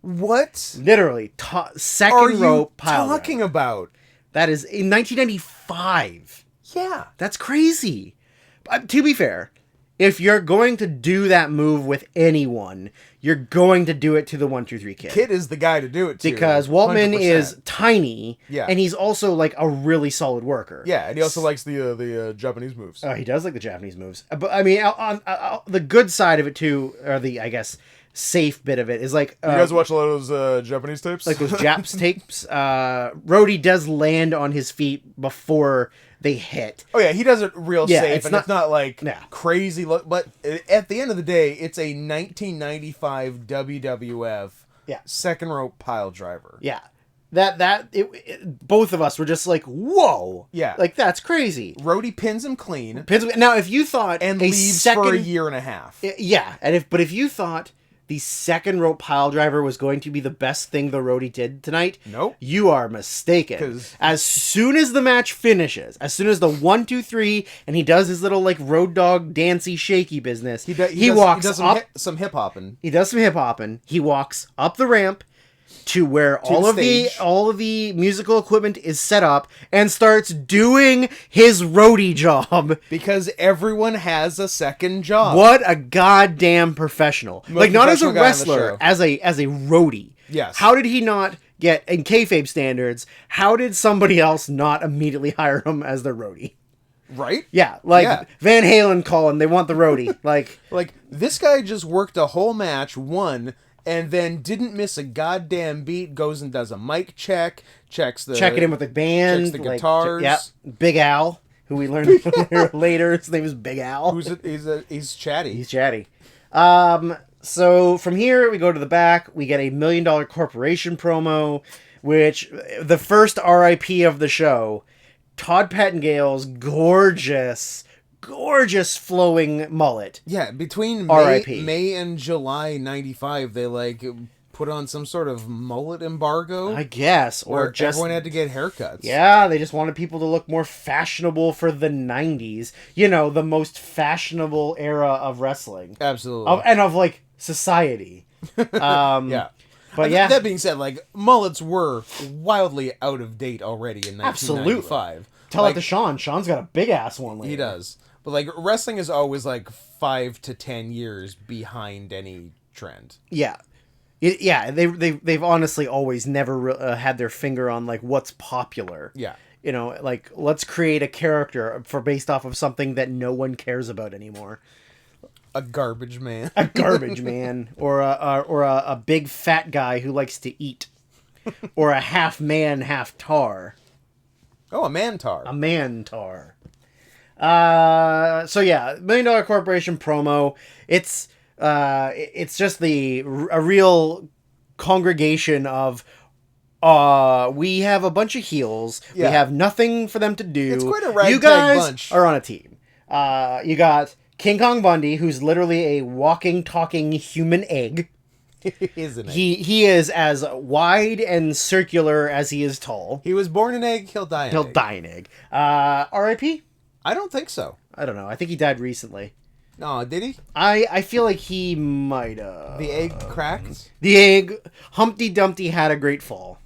S2: What?
S1: Literally, second rope pile driver.
S2: Talking about?
S1: That is in 1995.
S2: Yeah.
S1: That's crazy. To be fair, if you're going to do that move with anyone, you're going to do it to the 1-2-3 Kid.
S2: Kid is the guy to do it to.
S1: Because Waltman
S2: 100%.
S1: is tiny,
S2: yeah,
S1: and he's also like a really solid worker.
S2: Yeah, and he also likes the Japanese moves.
S1: Oh, he does like the Japanese moves. But I mean, on the good side of it too, or the, I guess, safe bit of it is like...
S2: you guys watch a lot of those Japanese tapes?
S1: Like those Japs tapes. Rhodey does land on his feet before they hit.
S2: Oh yeah, he does it real safe, and it's not like crazy. But at the end of the day, it's a 1995 WWF second rope pile driver.
S1: Yeah, both of us were just like, whoa.
S2: Yeah,
S1: like that's crazy.
S2: Rhodey pins him clean.
S1: Now, if you thought
S2: and leaves for a year and a half.
S1: Yeah, but if you thought the second rope pile driver was going to be the best thing the Rhodey did tonight,
S2: nope,
S1: you are mistaken. As soon as the match finishes, as soon as the 1-2-3, and he does his little like road dog dancey shaky business, he does
S2: some hip hopping.
S1: He does some hip hopping. He walks up the ramp to where all of the musical equipment is set up and starts doing his roadie job.
S2: Because everyone has a second job.
S1: What a goddamn professional. Like, not as a wrestler, as a roadie.
S2: Yes.
S1: How did he not get, in kayfabe standards, how did somebody else not immediately hire him as their roadie?
S2: Right?
S1: Yeah, like Van Halen calling, they want the roadie. Like
S2: this guy just worked a whole match, won, and then didn't miss a goddamn beat, goes and does a mic check, checking
S1: in with the band,
S2: checks the guitars.
S1: Big Al, who we learned later, his name is Big Al.
S2: He's chatty.
S1: He's chatty. So from here, we go to the back, we get a $1 Million Corporation promo, which, the first RIP of the show, Todd Pettingale's gorgeous flowing mullet.
S2: Yeah, between May and July 95, they put on some sort of mullet embargo,
S1: I guess, or just
S2: everyone had to get haircuts.
S1: Yeah, they just wanted people to look more fashionable for the 90s. The most fashionable era of wrestling.
S2: Absolutely.
S1: And of like society.
S2: Yeah.
S1: But
S2: that being said, mullets were wildly out of date already in 1995.
S1: Absolutely. Tell that to Sean. Sean's got a big ass one lately.
S2: He does. But wrestling is always 5 to 10 years behind any trend.
S1: Yeah. They've honestly always never had their finger on what's popular.
S2: Yeah.
S1: Let's create a character based off of something that no one cares about anymore.
S2: A garbage man.
S1: A garbage man. Or a big fat guy who likes to eat. Or a half man, half tar.
S2: Oh, a man-tar.
S1: A man-tar. So yeah, $1 Million Corporation promo. It's just a real congregation of we have a bunch of heels.
S2: Yeah.
S1: We have nothing for them to do.
S2: It's quite a ragtag
S1: You guys
S2: bunch.
S1: are on a team. You got King Kong Bundy, who's literally a walking, talking human egg.
S2: Isn't it?
S1: He is as wide and circular as he is tall.
S2: He was born an egg, he'll die an egg.
S1: He'll die an egg. R.I.P.?
S2: I don't think so.
S1: I don't know. I think he died recently.
S2: No, did he?
S1: I feel like he might have.
S2: The egg cracked?
S1: The egg. Humpty Dumpty had a great fall.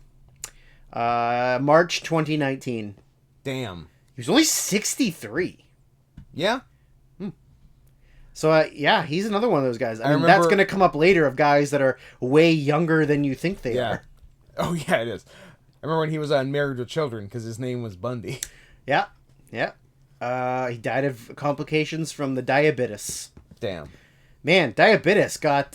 S1: March 2019.
S2: Damn.
S1: He was only 63.
S2: Yeah.
S1: So, yeah, he's another one of those guys. I mean,
S2: remember...
S1: that's going to come up later of guys that are way younger than you think they are.
S2: Oh, yeah, it is. I remember when he was on Married with Children because his name was Bundy.
S1: Yeah. He died of complications from the diabetes.
S2: Damn.
S1: Man, diabetes got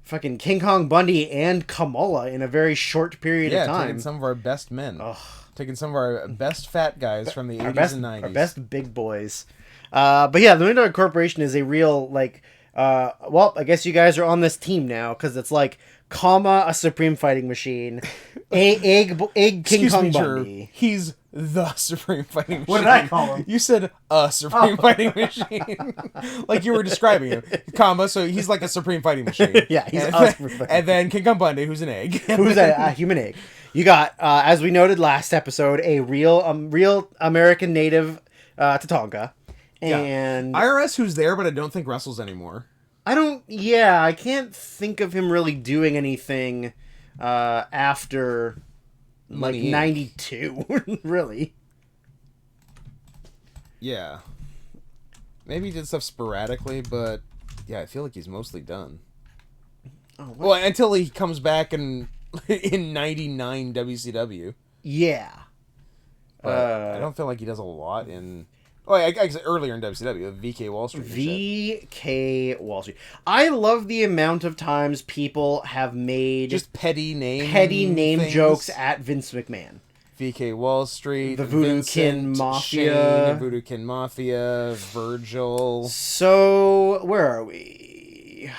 S1: fucking King Kong Bundy and Kamala in a very short period of time.
S2: Yeah, taking some of our best men. Ugh. Taking some of our best fat guys from the 80s and 90s.
S1: Our best big boys. But yeah, the Lumberjack Corporation is a real, like, well, I guess you guys are on this team now, because it's like, a Supreme Fighting Machine, egg King Kong Bundy.
S2: He's the Supreme Fighting Machine.
S1: What did I call him?
S2: You said a Supreme Fighting Machine. Like you were describing him. So he's like a Supreme Fighting Machine.
S1: Yeah, he's a Supreme Fighting Machine.
S2: And then King Kong Bundy, who's an egg.
S1: Who's a human egg. You got, as we noted last episode, a real American native Tatanka. And
S2: IRS, who's there, but I don't think wrestles anymore.
S1: I can't think of him really doing anything after
S2: Money
S1: like 92, really.
S2: Yeah. Maybe he did stuff sporadically, but yeah, I feel like he's mostly done. Oh, well, until he comes back in 99 WCW.
S1: Yeah.
S2: But I don't feel like he does a lot in... Oh, I guess earlier in WCW, VK Wall Street.
S1: VK Wall Street. I love the amount of times people have made
S2: just petty name
S1: things. Jokes at Vince McMahon.
S2: VK Wall Street,
S1: the Voodoo Kin Mafia,
S2: Shane, Voodoo Kin Mafia, Virgil.
S1: So where are we?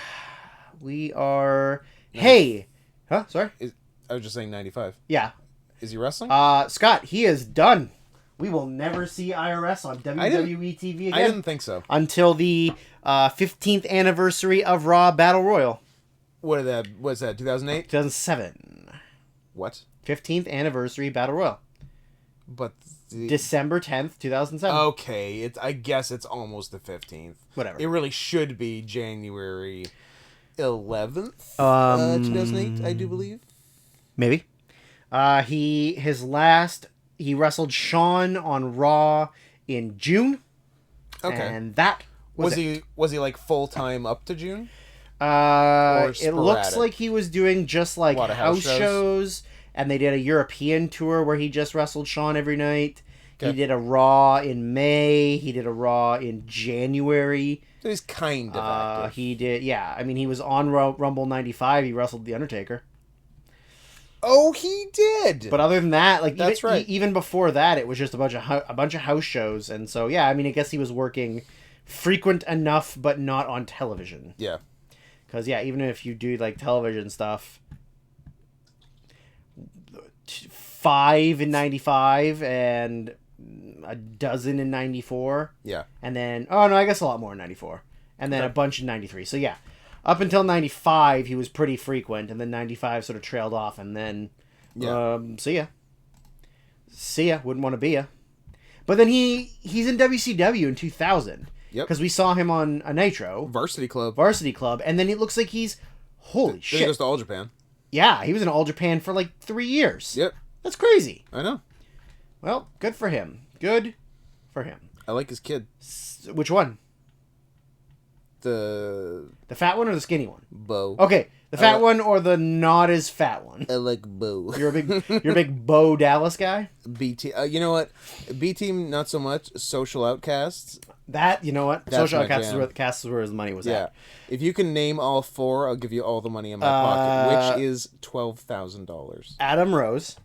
S1: We are. No. Hey, huh? Sorry.
S2: I was just saying 95.
S1: Yeah.
S2: Is he wrestling?
S1: Scott, he is done. We will never see IRS on WWE TV again.
S2: I didn't think so.
S1: Until the 15th anniversary of Raw Battle Royal.
S2: What's that, 2008?
S1: 2007.
S2: What?
S1: 15th anniversary Battle Royal.
S2: But...
S1: December 10th, 2007.
S2: Okay, I guess it's almost the 15th.
S1: Whatever.
S2: It really should be January 11th, 2008, I do believe.
S1: Maybe. He wrestled Shawn on Raw in June.
S2: Okay.
S1: And that was
S2: he like full time up to June?
S1: It looks like he was doing just like house shows, and they did a European tour where he just wrestled Shawn every night. Okay. He did a Raw in May. He did a Raw in January.
S2: So he's kind of active.
S1: He did, yeah. I mean, he was on Rumble 95. He wrestled The Undertaker.
S2: Oh, he did.
S1: But other than that, like
S2: that's right.
S1: Even before that, it was just a bunch of house shows, and so yeah, I mean, I guess he was working frequent enough, but not on television.
S2: Yeah.
S1: Because yeah, even if you do like television stuff, 5 in 95 and a dozen in 94.
S2: Yeah.
S1: And then I guess a lot more in 94, and then a bunch in 93. So yeah. Up until 95, he was pretty frequent, and then 95 sort of trailed off, and then, see ya. Wouldn't want to be ya. But then he's in WCW in 2000.
S2: Yep.
S1: Because we saw him on a Nitro.
S2: Varsity Club.
S1: And then it looks like he's, holy shit.
S2: He goes to All Japan.
S1: Yeah, he was in All Japan for like 3 years.
S2: Yep.
S1: That's crazy.
S2: I know.
S1: Well, good for him. Good for him.
S2: I like his kid.
S1: Which one?
S2: The
S1: fat one or the skinny one?
S2: Bo.
S1: Okay, the fat one or the not as fat one?
S2: I like Bo.
S1: You're a big Bo Dallas guy?
S2: BT. You know what? B Team, not so much. Social Outcasts.
S1: That, you know what?
S2: That's
S1: Social Outcasts is where his money was at.
S2: If you can name all 4, I'll give you all the money in my pocket, which is $12,000.
S1: Adam Rose.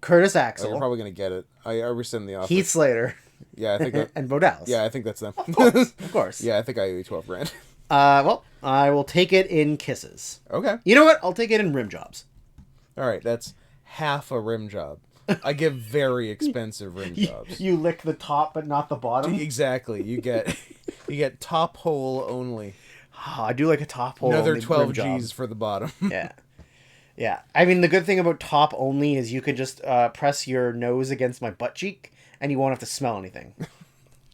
S1: Curtis Axel.
S2: You're probably going to get it. I rescind the offer.
S1: Heath Slater.
S2: Yeah, I think that...
S1: and Bo Dallas.
S2: Yeah, I think that's them.
S1: Of course.
S2: Yeah, I think I owe you $12,000.
S1: Well, I will take it in kisses.
S2: Okay.
S1: You know what? I'll take it in rim jobs.
S2: All right, that's half a rim job. I give very expensive rim jobs.
S1: You lick the top, but not the bottom.
S2: Exactly. You get top hole only.
S1: Oh, I do like a top hole.
S2: Another 12 G's for the bottom.
S1: Yeah. I mean, the good thing about top only is you can just press your nose against my butt cheek, and you won't have to smell anything.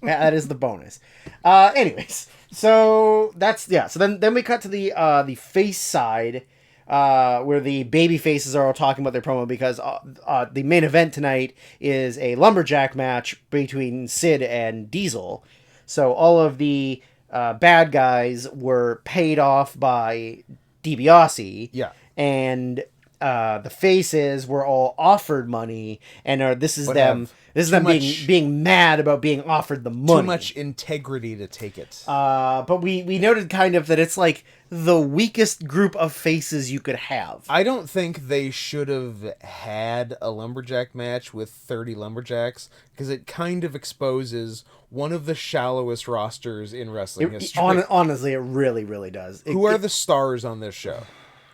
S1: That is the bonus. Anyways, so that's yeah. So then we cut to the face side, where the baby faces are all talking about their promo because the main event tonight is a lumberjack match between Sid and Diesel. So all of the bad guys were paid off by DiBiase.
S2: Yeah.
S1: And the faces were all offered money, and this is
S2: But
S1: them.
S2: have
S1: This is
S2: too
S1: them
S2: much-
S1: being mad about being offered the money.
S2: Too much integrity to take it.
S1: But we noted kind of that it's like the weakest group of faces you could have.
S2: I don't think they should have had a lumberjack match with 30 lumberjacks because it kind of exposes one of the shallowest rosters in wrestling history.
S1: Honestly, it really, really does.
S2: Who are the stars on this show?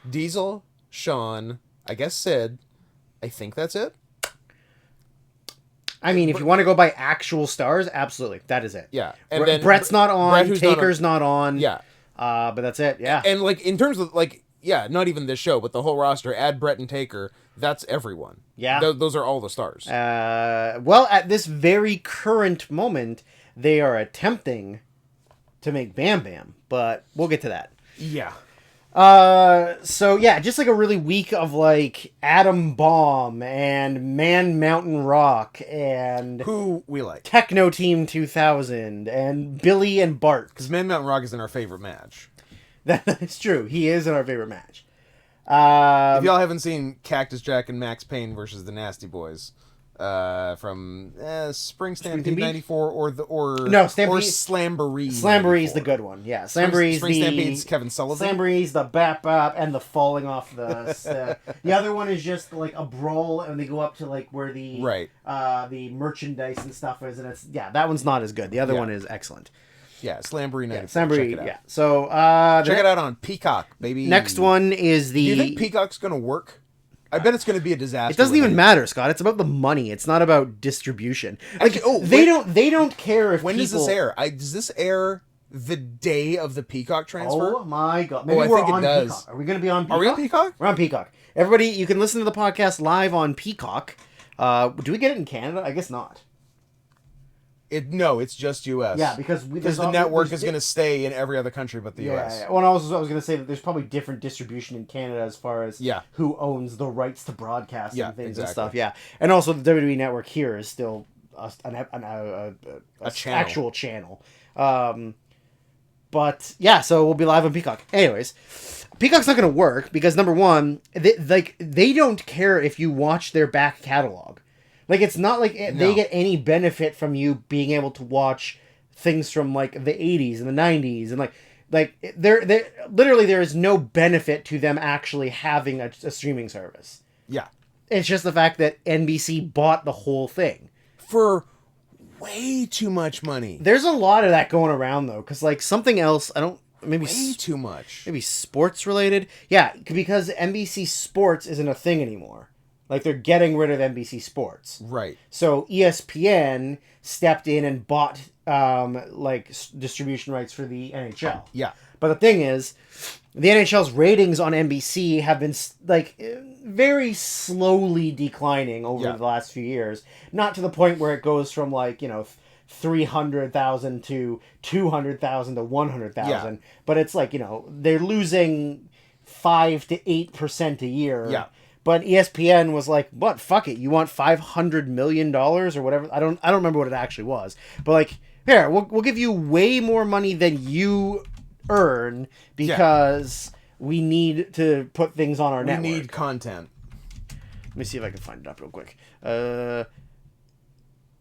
S2: Diesel, Shawn, I guess Sid. I think that's it.
S1: I mean, if you want to go by actual stars, absolutely, that is it.
S2: Yeah, and then
S1: Brett's not on.
S2: Brett, who's
S1: Taker's not on.
S2: Yeah,
S1: but that's it. Yeah,
S2: and like in terms of like, yeah, not even this show, but the whole roster. Add Brett and Taker. That's everyone.
S1: Yeah,
S2: those are all the stars.
S1: Well, at this very current moment, they are attempting to make Bam Bam, but we'll get to that.
S2: Yeah.
S1: So yeah, just like a really week of like Atom Bomb and Man Mountain Rock and
S2: Who we like.
S1: Techno Team 2000 and Billy and Bart.
S2: Because Man Mountain Rock is in our favorite match.
S1: That is true. He is in our favorite match.
S2: If y'all haven't seen Cactus Jack and Max Payne versus the Nasty Boys, from Spring Stampede '94 or Slamboree.
S1: Slamboree's the good one. Yeah, Slamboree's
S2: Spring Stampede's Kevin Sullivan.
S1: Slamboree's the bap and the falling off the. The other one is just like a brawl, and they go up to like where the the merchandise and stuff is, and it's that one's not as good. The other one is excellent.
S2: Yeah, Slamboree '94.
S1: Slamboree.
S2: Check it out.
S1: Yeah. So
S2: check it out on Peacock, baby.
S1: Next one is the.
S2: Do you think Peacock's gonna work? I bet it's going to be a disaster.
S1: It doesn't even matter, Scott. It's about the money. It's not about distribution. Like, they don't care if
S2: when does this air? Does this air the day of the Peacock transfer?
S1: Oh my god! Maybe
S2: I
S1: we're
S2: think
S1: on
S2: it does.
S1: Peacock. Are we going to be on Peacock?
S2: Are we on Peacock?
S1: We're on Peacock. Everybody, you can listen to the podcast live on Peacock. Do we get it in Canada? I guess not.
S2: No, it's just U.S.
S1: Yeah, because
S2: the network is going to stay in every other country but the U.S.
S1: Yeah. Well, I was going to say that there's probably different distribution in Canada as far as who owns the rights to broadcast and things and stuff. Yeah, and also the WWE network here is still a channel. Actual channel. But yeah, so we'll be live on Peacock. Anyways, Peacock's not going to work because number one, they don't care if you watch their back catalog. Like, it's not like they get any benefit from you being able to watch things from, like, the 80s and the 90s. And, like they're literally, there is no benefit to them actually having a streaming service. Yeah. It's just the fact that NBC bought the whole thing.
S2: For way too much money.
S1: There's a lot of that going around, though, because, like, something else, maybe
S2: way too much.
S1: Maybe sports related. Yeah, because NBC Sports isn't a thing anymore. Like, they're getting rid of NBC Sports.
S2: Right.
S1: So ESPN stepped in and bought, distribution rights for the NHL.
S2: Yeah.
S1: But the thing is, the NHL's ratings on NBC have been, very slowly declining over the last few years. Not to the point where it goes from, 300,000 to 200,000 to 100,000. Yeah. But it's they're losing 5 to 8% a year.
S2: Yeah.
S1: But ESPN was like, "What? Fuck it! You want $500 million or whatever?" I don't remember what it actually was. But here, we'll give you way more money than you earn because we need to put things on our network.
S2: We need content.
S1: Let me see if I can find it up real quick.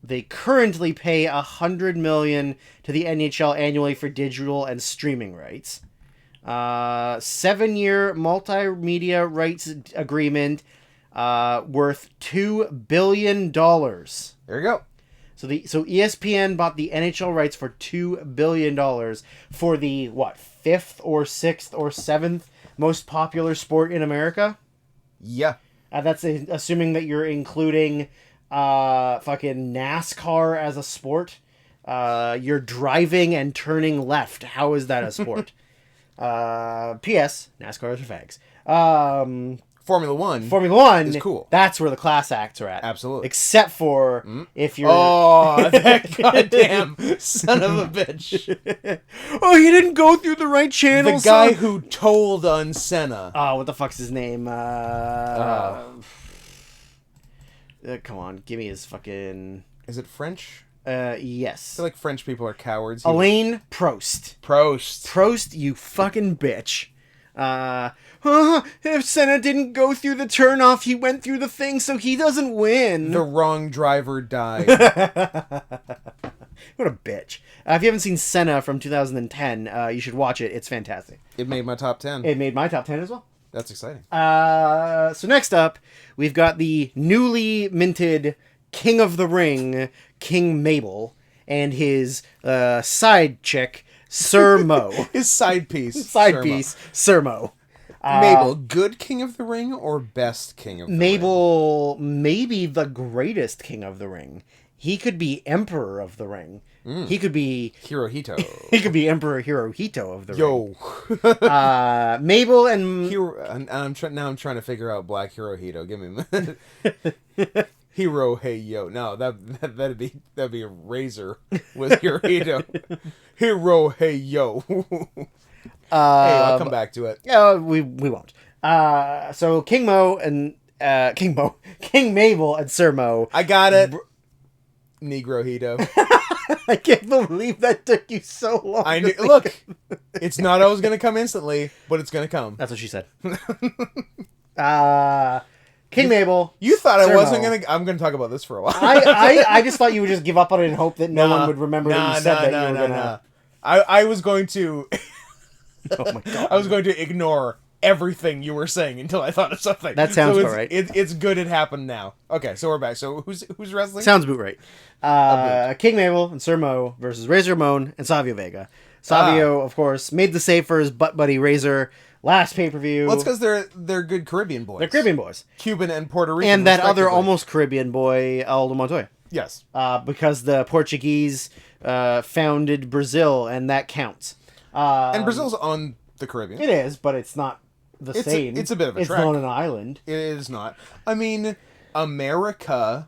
S1: They currently pay $100 million to the NHL annually for digital and streaming rights. 7-year multimedia rights agreement worth $2 billion.
S2: There you go.
S1: So ESPN bought the NHL rights for $2 billion for the 5th or 6th or 7th most popular sport in America.
S2: Yeah.
S1: That's assuming that you're including fucking NASCAR as a sport. You're driving and turning left. How is that a sport? P.S. NASCAR is for fags.
S2: Formula One.
S1: Formula One
S2: is cool.
S1: That's where the class acts are at.
S2: Absolutely.
S1: Except for if you're...
S2: Oh, that goddamn son of a bitch.
S1: Oh, he didn't go through the right channel.
S2: The guy who told on Senna.
S1: Oh, what the fuck's his name? Come on, give me his fucking...
S2: Is it French?
S1: Yes.
S2: I feel like French people are cowards.
S1: Alain Prost. Prost, you fucking bitch. If Senna didn't go through the turnoff, he went through the thing, so he doesn't win.
S2: The wrong driver died.
S1: What a bitch. If you haven't seen Senna from 2010, you should watch it. It's fantastic.
S2: It made my top 10.
S1: It made my top 10 as well.
S2: That's exciting.
S1: So next up, we've got the newly minted King of the Ring, King Mabel, and his side chick, Sir Mo.
S2: His side piece.
S1: Sir Mo.
S2: Mabel, good King of the Ring or best King of the Ring?
S1: Mabel, maybe the greatest King of the Ring. He could be Emperor of the Ring. He could be...
S2: Hirohito.
S1: He could be Emperor Hirohito of the Ring.
S2: Yo.
S1: Mabel and...
S2: I'm trying to figure out Black Hirohito. Give me a minute. Hero, hey yo. No, that'd be a razor with Hirohito. Hero, hey yo. Hey, I'll come back to it.
S1: We won't. So King Mabel and Sir Mo.
S2: I got it. Negrohito.
S1: I can't believe that took you so long.
S2: Look, it's not always going to come instantly, but it's going to come.
S1: That's what she said. King Mabel.
S2: You thought
S1: Sir
S2: I wasn't
S1: Mo.
S2: going to... I'm going to talk about this for a while.
S1: I just thought you would just give up on it and hope that no one would remember that you said that you were going to...
S2: I was going to...
S1: Oh my God.
S2: I was going to ignore everything you were saying until I thought of something.
S1: That sounds about right.
S2: It's good it happened now. Okay, so we're back. So who's wrestling?
S1: Sounds about right. King Mabel and Sir Mo versus Razor Ramon and Savio Vega. Savio, of course, made the save for his butt buddy Razor last pay-per-view.
S2: Well, it's because they're good Caribbean boys.
S1: They're Caribbean boys.
S2: Cuban and Puerto Rican,
S1: and that other almost Caribbean boy, Aldo Montoya.
S2: Yes.
S1: Because the Portuguese founded Brazil, and that counts.
S2: And Brazil's on the Caribbean.
S1: It is, but it's not the same.
S2: It's a bit of a trek.
S1: It's not an island.
S2: It is not. I mean, America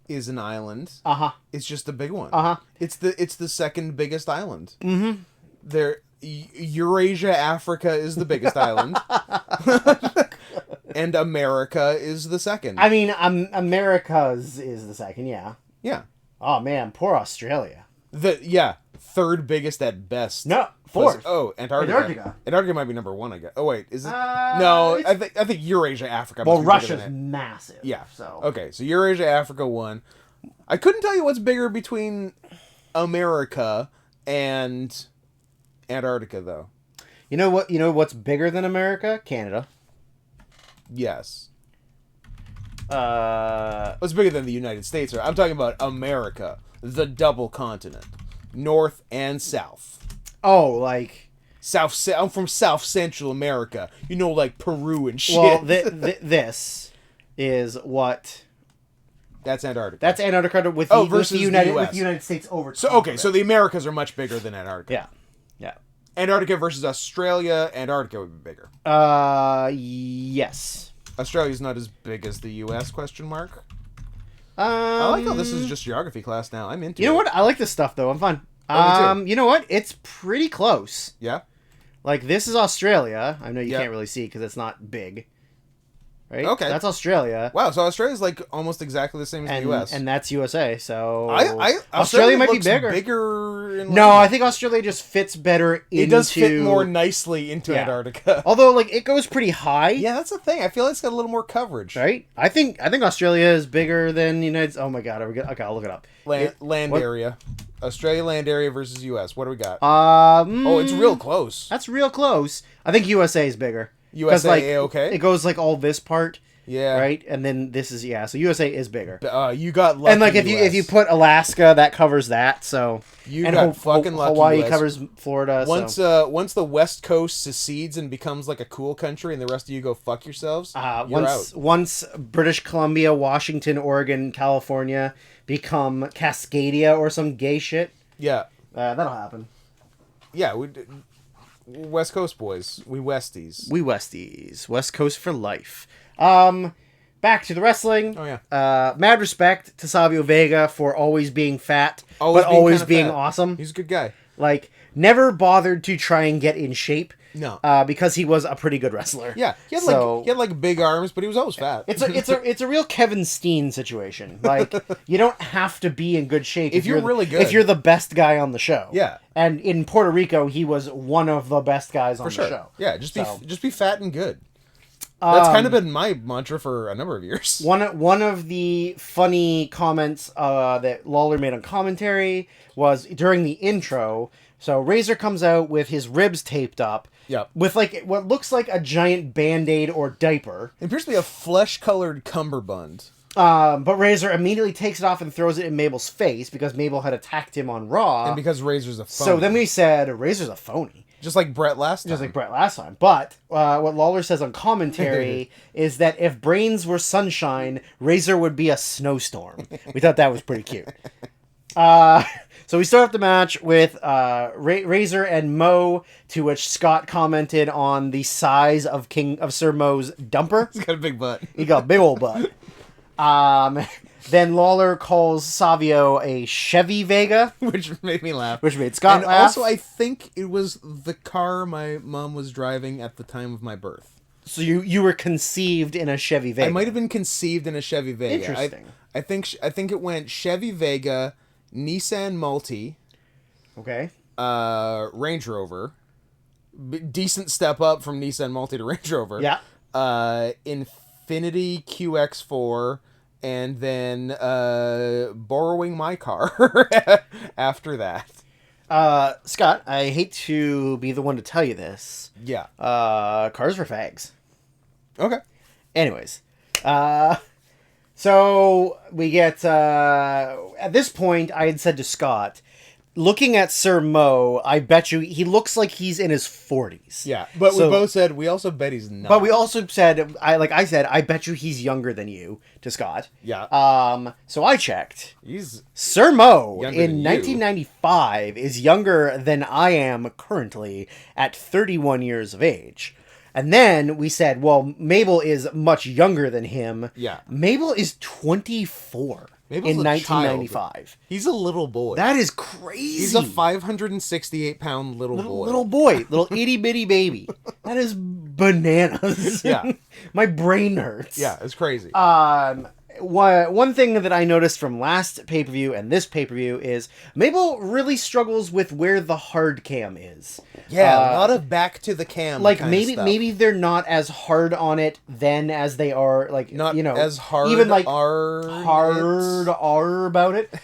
S2: is an island.
S1: Uh-huh.
S2: It's just the big one.
S1: Uh-huh.
S2: It's the second biggest island. Mm-hmm. Eurasia, Africa is the biggest island. And America is the second.
S1: I mean, America's is the second, yeah.
S2: Yeah.
S1: Oh, man, poor Australia.
S2: Third biggest at best.
S1: No, fourth.
S2: Antarctica. Antarctica might be number one, I guess. Oh wait, is it? No, I think Eurasia, Africa.
S1: Well, Russia's massive.
S2: Yeah.
S1: So
S2: okay, so Eurasia, Africa won. I couldn't tell you what's bigger between America and Antarctica, though.
S1: You know what? You know what's bigger than America? Canada.
S2: Yes.
S1: What's
S2: bigger than the United States? I'm talking about America, the double continent. North and South.
S1: Oh, like...
S2: I'm from South Central America. You know, like Peru and shit.
S1: Well, this is what...
S2: That's Antarctica.
S1: That's Antarctica with the United States over.
S2: So, okay, so the Americas are much bigger than Antarctica.
S1: Yeah.
S2: Antarctica versus Australia, Antarctica would be bigger.
S1: Yes.
S2: Australia's not as big as the U.S., question mark. I like how this is just geography class now. I'm into it.
S1: You know what? I like this stuff, though. I'm fun.
S2: Oh, me too.
S1: You know what? It's pretty close.
S2: Yeah?
S1: Like, this is Australia. I know you can't really see because it's not big. Right?
S2: Okay.
S1: That's Australia.
S2: Wow, so Australia's like almost exactly the same as the U.S.
S1: And that's USA, so...
S2: Australia
S1: might be
S2: looks bigger in
S1: No, I think Australia just fits better into...
S2: It does fit more nicely into Antarctica.
S1: Although, like, it goes pretty high.
S2: Yeah, that's the thing. I feel like it's got a little more coverage.
S1: Right? I think Australia is bigger than the United States. Oh my god, are we good? Okay, I'll look it up.
S2: Land area. Australia land area versus U.S. What do we got? It's real close.
S1: That's real close. I think USA is bigger.
S2: USA,
S1: like,
S2: okay.
S1: It goes like all this part.
S2: Yeah.
S1: Right? And then this is, so USA is bigger.
S2: You got lucky.
S1: And like if you put Alaska, that covers that, so.
S2: Got fucking lucky.
S1: Hawaii
S2: US.
S1: covers Florida.
S2: Once the West Coast secedes and becomes like a cool country and the rest of you go fuck yourselves, you're out.
S1: Once British Columbia, Washington, Oregon, California become Cascadia or some gay shit.
S2: Yeah.
S1: That'll happen.
S2: Yeah, West Coast boys. We Westies.
S1: We Westies. West Coast for life. Back to the wrestling.
S2: Oh, yeah.
S1: Mad respect to Savio Vega for always being fat,
S2: Always
S1: but
S2: being
S1: always
S2: kinda
S1: being
S2: fat.
S1: awesome.
S2: He's a good guy.
S1: Like, never bothered to try and get in shape.
S2: No.
S1: Because he was a pretty good wrestler.
S2: Yeah. He had like big arms, but he was always fat.
S1: It's a real Kevin Steen situation. Like, you don't have to be in good shape
S2: if you're really good.
S1: If you're the best guy on the show.
S2: Yeah.
S1: And in Puerto Rico, he was one of the best guys on the show.
S2: Yeah, just be fat and good. That's kind of been my mantra for a number of years.
S1: One of the funny comments that Lawler made on commentary was during the intro. So Razor comes out with his ribs taped up.
S2: Yep.
S1: With like what looks like a giant Band-Aid or diaper.
S2: It appears to be a flesh-colored cummerbund.
S1: But Razor immediately takes it off and throws it in Mabel's face because Mabel had attacked him on Raw.
S2: And because Razor's a phony.
S1: So then we said, Razor's a phony.
S2: Just like Brett last time.
S1: Just like Brett last time. But what Lawler says on commentary is that if brains were sunshine, Razor would be a snowstorm. We thought that was pretty cute. So we start off the match with Razor and Mo, to which Scott commented on the size of Sir Mo's dumper.
S2: He's got a big butt.
S1: He got a big old butt. Then Lawler calls Savio a Chevy Vega.
S2: Which made me laugh.
S1: Which made Scott
S2: and
S1: laugh.
S2: Also, I think it was the car my mom was driving at the time of my birth.
S1: So you were conceived in a Chevy Vega.
S2: I might have been conceived in a Chevy Vega.
S1: Interesting.
S2: I think it went Chevy Vega, Nissan Multi,
S1: okay,
S2: Range Rover, decent step up from Nissan Multi to Range Rover.
S1: Yeah.
S2: Infiniti QX4, and then borrowing my car after that.
S1: Scott, I hate to be the one to tell you this.
S2: Yeah.
S1: Cars for fags.
S2: Okay.
S1: Anyways, so we get at this point, I had said to Scott, looking at Sir Mo, I bet you he looks like he's in his 40s.
S2: Yeah, but we both said we also bet he's not.
S1: But we also said I said I bet you he's younger than you to Scott.
S2: Yeah.
S1: So I checked.
S2: He's
S1: Sir Mo
S2: younger
S1: in
S2: than you.
S1: 1995 is younger than I am currently at 31 years of age. And then we said, well, Mabel is much younger than him.
S2: Yeah.
S1: Mabel is 24
S2: Mabel's
S1: in
S2: a
S1: 1995.
S2: child. He's a little boy.
S1: That is crazy.
S2: He's a 568-pound little boy.
S1: Little boy. Little itty-bitty baby. That is bananas.
S2: Yeah.
S1: My brain hurts.
S2: Yeah, it's crazy.
S1: One thing that I noticed from last pay-per-view and this pay-per-view is Mabel really struggles with where the hard cam is.
S2: Yeah, a lot of back to the cam.
S1: Like
S2: kind
S1: maybe
S2: of stuff.
S1: maybe they're not as hard on it then as they are, like,
S2: Not as hard
S1: even like
S2: hard
S1: about it.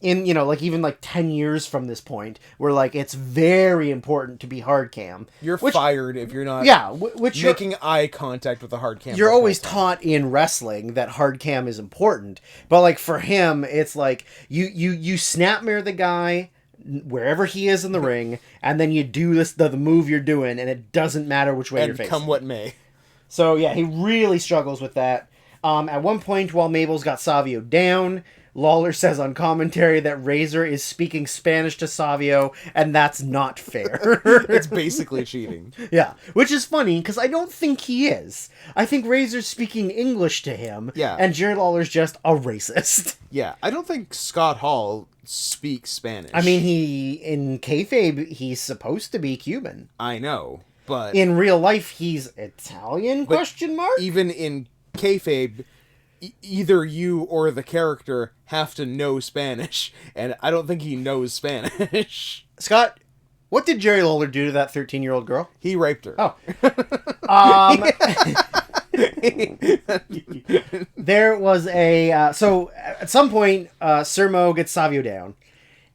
S1: In like even like 10 years from this point, where like it's very important to be hard cam.
S2: You're fired if you're not.
S1: Yeah, which
S2: making eye contact with the hard cam.
S1: You're always taught in wrestling that hard cam is important, but like for him, it's like you snap mirror the guy wherever he is in the ring, and then you do the move you're doing, and it doesn't matter which way you're facing.
S2: Come what may.
S1: So yeah, he really struggles with that. At one point, while Mabel's got Savio down, Lawler says on commentary that Razor is speaking Spanish to Savio, and that's not fair.
S2: It's basically cheating.
S1: Yeah, which is funny, because I don't think he is. I think Razor's speaking English to him,
S2: yeah,
S1: and Jared Lawler's just a racist.
S2: Yeah, I don't think Scott Hall speaks Spanish.
S1: I mean, in kayfabe, he's supposed to be Cuban.
S2: I know, but
S1: in real life, he's Italian, question mark?
S2: Even in kayfabe, either you or the character have to know Spanish, and I don't think he knows Spanish.
S1: Scott, what did Jerry Lawler do to that 13-year-old girl?
S2: He raped her.
S1: Oh. There was a... so, at some point, Sir Mo gets Savio down,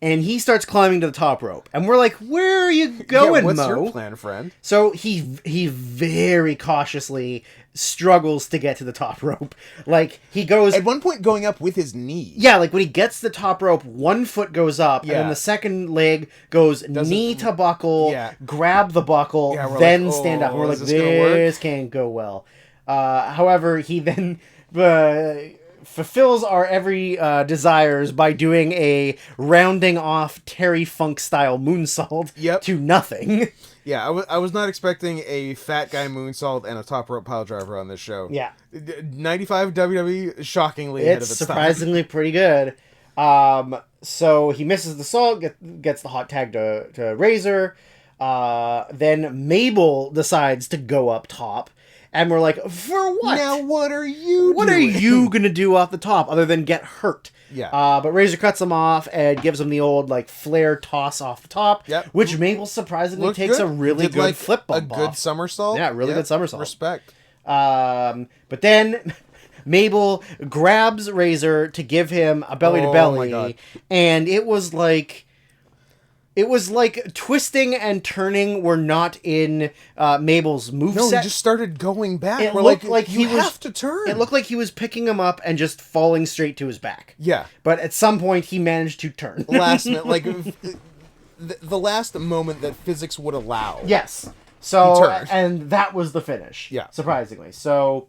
S1: and he starts climbing to the top rope. And we're like, where are you going,
S2: what's
S1: Mo?
S2: your plan, friend?
S1: So, he very cautiously struggles to get to the top rope. Like, he goes...
S2: At one point, going up with his knee.
S1: Yeah, like, when he gets to the top rope, one foot goes up, and then the second leg goes knee to buckle, grab the buckle, then stand up. And we're like, this can't go well. However, he then fulfills our every desires by doing a rounding off Terry Funk style moonsault to nothing.
S2: Yeah, I was not expecting a fat guy moonsault and a top rope pile driver on this show.
S1: Yeah.
S2: 95 WWE, shockingly ahead of
S1: It's
S2: its
S1: surprisingly pretty good. So he misses the salt, gets the hot tag to Razor. Then Mabel decides to go up top. And we're like, for what?
S2: Now what are you
S1: What
S2: doing?
S1: are you going to do off the top other than get hurt?
S2: Yeah.
S1: But Razor cuts him off and gives him the old, like, flare toss off the top.
S2: Yep.
S1: Which Mabel surprisingly
S2: Looked
S1: takes
S2: good.
S1: a really
S2: Did,
S1: good
S2: like,
S1: flip bump
S2: a good
S1: off.
S2: somersault.
S1: Yeah, really good somersault.
S2: Respect.
S1: But then Mabel grabs Razor to give him a belly to
S2: Oh my
S1: belly,
S2: God.
S1: and it was like twisting and turning were not in Mabel's moveset.
S2: No, he just started going back.
S1: It
S2: We're
S1: looked
S2: like
S1: he
S2: you
S1: was
S2: have to turn.
S1: It looked like he was picking him up and just falling straight to his back.
S2: Yeah.
S1: But at some point he managed to turn.
S2: Last minute, like the last moment that physics would allow.
S1: Yes. So,
S2: He turned.
S1: and that was the finish.
S2: Yeah.
S1: Surprisingly. So,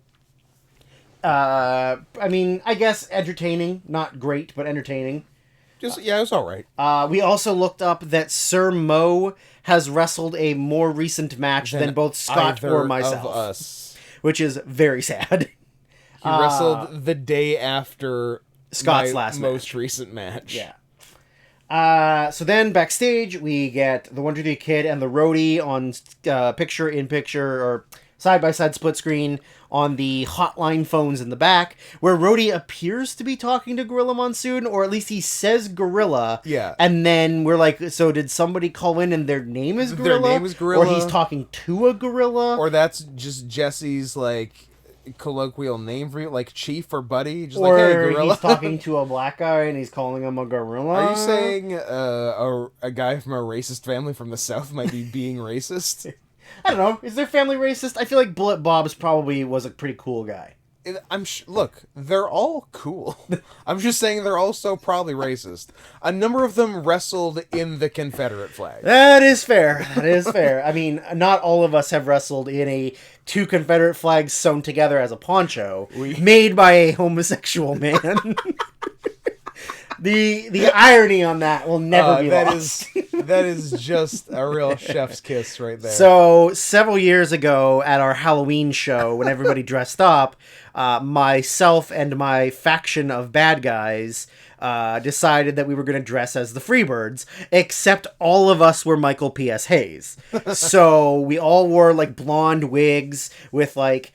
S1: I mean, I guess entertaining. Not great, but entertaining.
S2: Just it was all right.
S1: We also looked up that Sir Mo has wrestled a more recent match than both Scott
S2: Either
S1: or myself.
S2: of us.
S1: Which is very sad.
S2: He wrestled the day after
S1: Scott's
S2: my
S1: last
S2: most recent match.
S1: Yeah. So then backstage we get the 1-2-3 Kid and the Roadie on picture-in-picture or side-by-side split screen on the hotline phones in the back, where Roadie appears to be talking to Gorilla Monsoon, or at least he says Gorilla.
S2: Yeah.
S1: And then we're like, so did somebody call in and their name is Gorilla?
S2: Their name is Gorilla.
S1: Or he's talking to a gorilla?
S2: Or that's just Jesse's like colloquial name for you, like Chief or Buddy. Just
S1: or
S2: like, hey, Gorilla.
S1: he's talking to a black guy and he's calling him a gorilla?
S2: Are you saying a guy from a racist family from the South might be being racist?
S1: I don't know. Is their family racist? I feel like Bullet Bob's probably was a pretty cool guy.
S2: Look, they're all cool. I'm just saying they're also probably racist. A number of them wrestled in the Confederate flag.
S1: That is fair. That is fair. I mean, not all of us have wrestled in two Confederate flags sewn together as a poncho made by a homosexual man. The irony on that will never be lost.
S2: That is just a real chef's kiss right there.
S1: So, several years ago at our Halloween show, when everybody dressed up, myself and my faction of bad guys decided that we were going to dress as the Freebirds, except all of us were Michael P.S. Hayes. So, we all wore, like, blonde wigs with, like,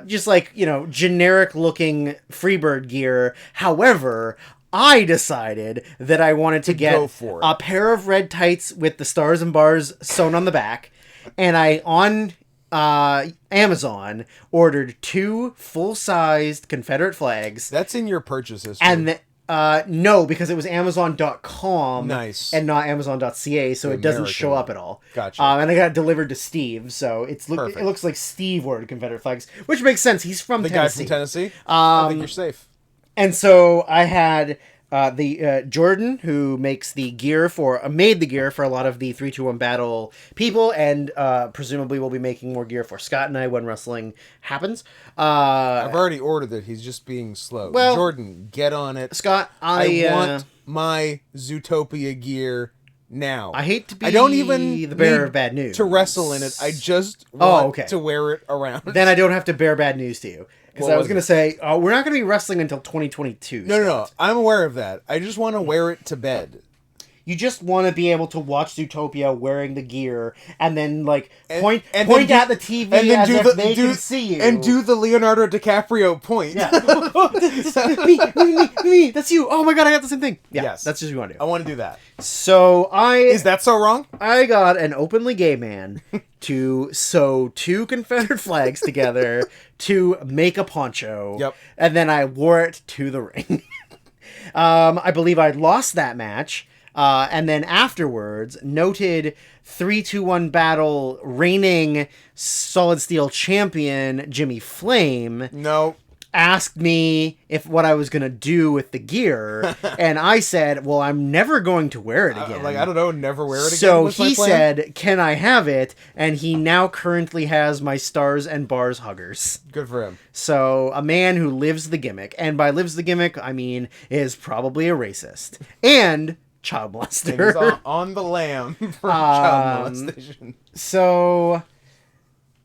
S1: just, like, generic-looking Freebird gear. However, I decided that I wanted to get a pair of red tights with the stars and bars sewn on the back, and I, on Amazon, ordered 2 full-sized Confederate flags.
S2: That's in your purchase history.
S1: And no, because it was Amazon.com
S2: nice.
S1: and not Amazon.ca, so it doesn't show up at all.
S2: Gotcha.
S1: And I got it delivered to Steve, so it looks like Steve ordered Confederate flags, which makes sense. He's from Tennessee.
S2: The guy from Tennessee? I think you're safe.
S1: And so I had the Jordan, who makes the gear made the gear for a lot of the 3-2-1 battle people, and presumably will be making more gear for Scott and I when wrestling happens.
S2: I've already ordered it. He's just being slow.
S1: Well,
S2: Jordan, get on it.
S1: Scott,
S2: I want my Zootopia gear now.
S1: I hate to be
S2: I don't even
S1: the bearer of bad news
S2: to wrestle in it. I just want to wear it around.
S1: Then I don't have to bear bad news to you. Because I was going to say, we're not going to be wrestling until 2022.
S2: No. I'm aware of that. I just want to wear it to bed.
S1: You just want to be able to watch Zootopia wearing the gear and then, like, point at the TV and then as if they can see you.
S2: And do the Leonardo DiCaprio point.
S1: Yeah. me, that's you. Oh my god, I got the same thing. Yeah, yes. That's just what you want to do.
S2: I want to do that.
S1: So
S2: Is that so wrong?
S1: I got an openly gay man to sew 2 Confederate flags together to make a poncho.
S2: Yep.
S1: And then I wore it to the ring. I believe I lost that match. And then afterwards, noted 3-2-1 battle reigning Solid Steel champion Jimmy Flame asked me what I was going to do with the gear. And I said, well, I'm never going to wear it again.
S2: I don't know, never wear it again.
S1: So he said, can I have it? And he now currently has my Stars and Bars huggers.
S2: Good for him.
S1: So a man who lives the gimmick, and by lives the gimmick, I mean is probably a racist. And child
S2: He
S1: molester.
S2: was on the lam for child molestation.
S1: So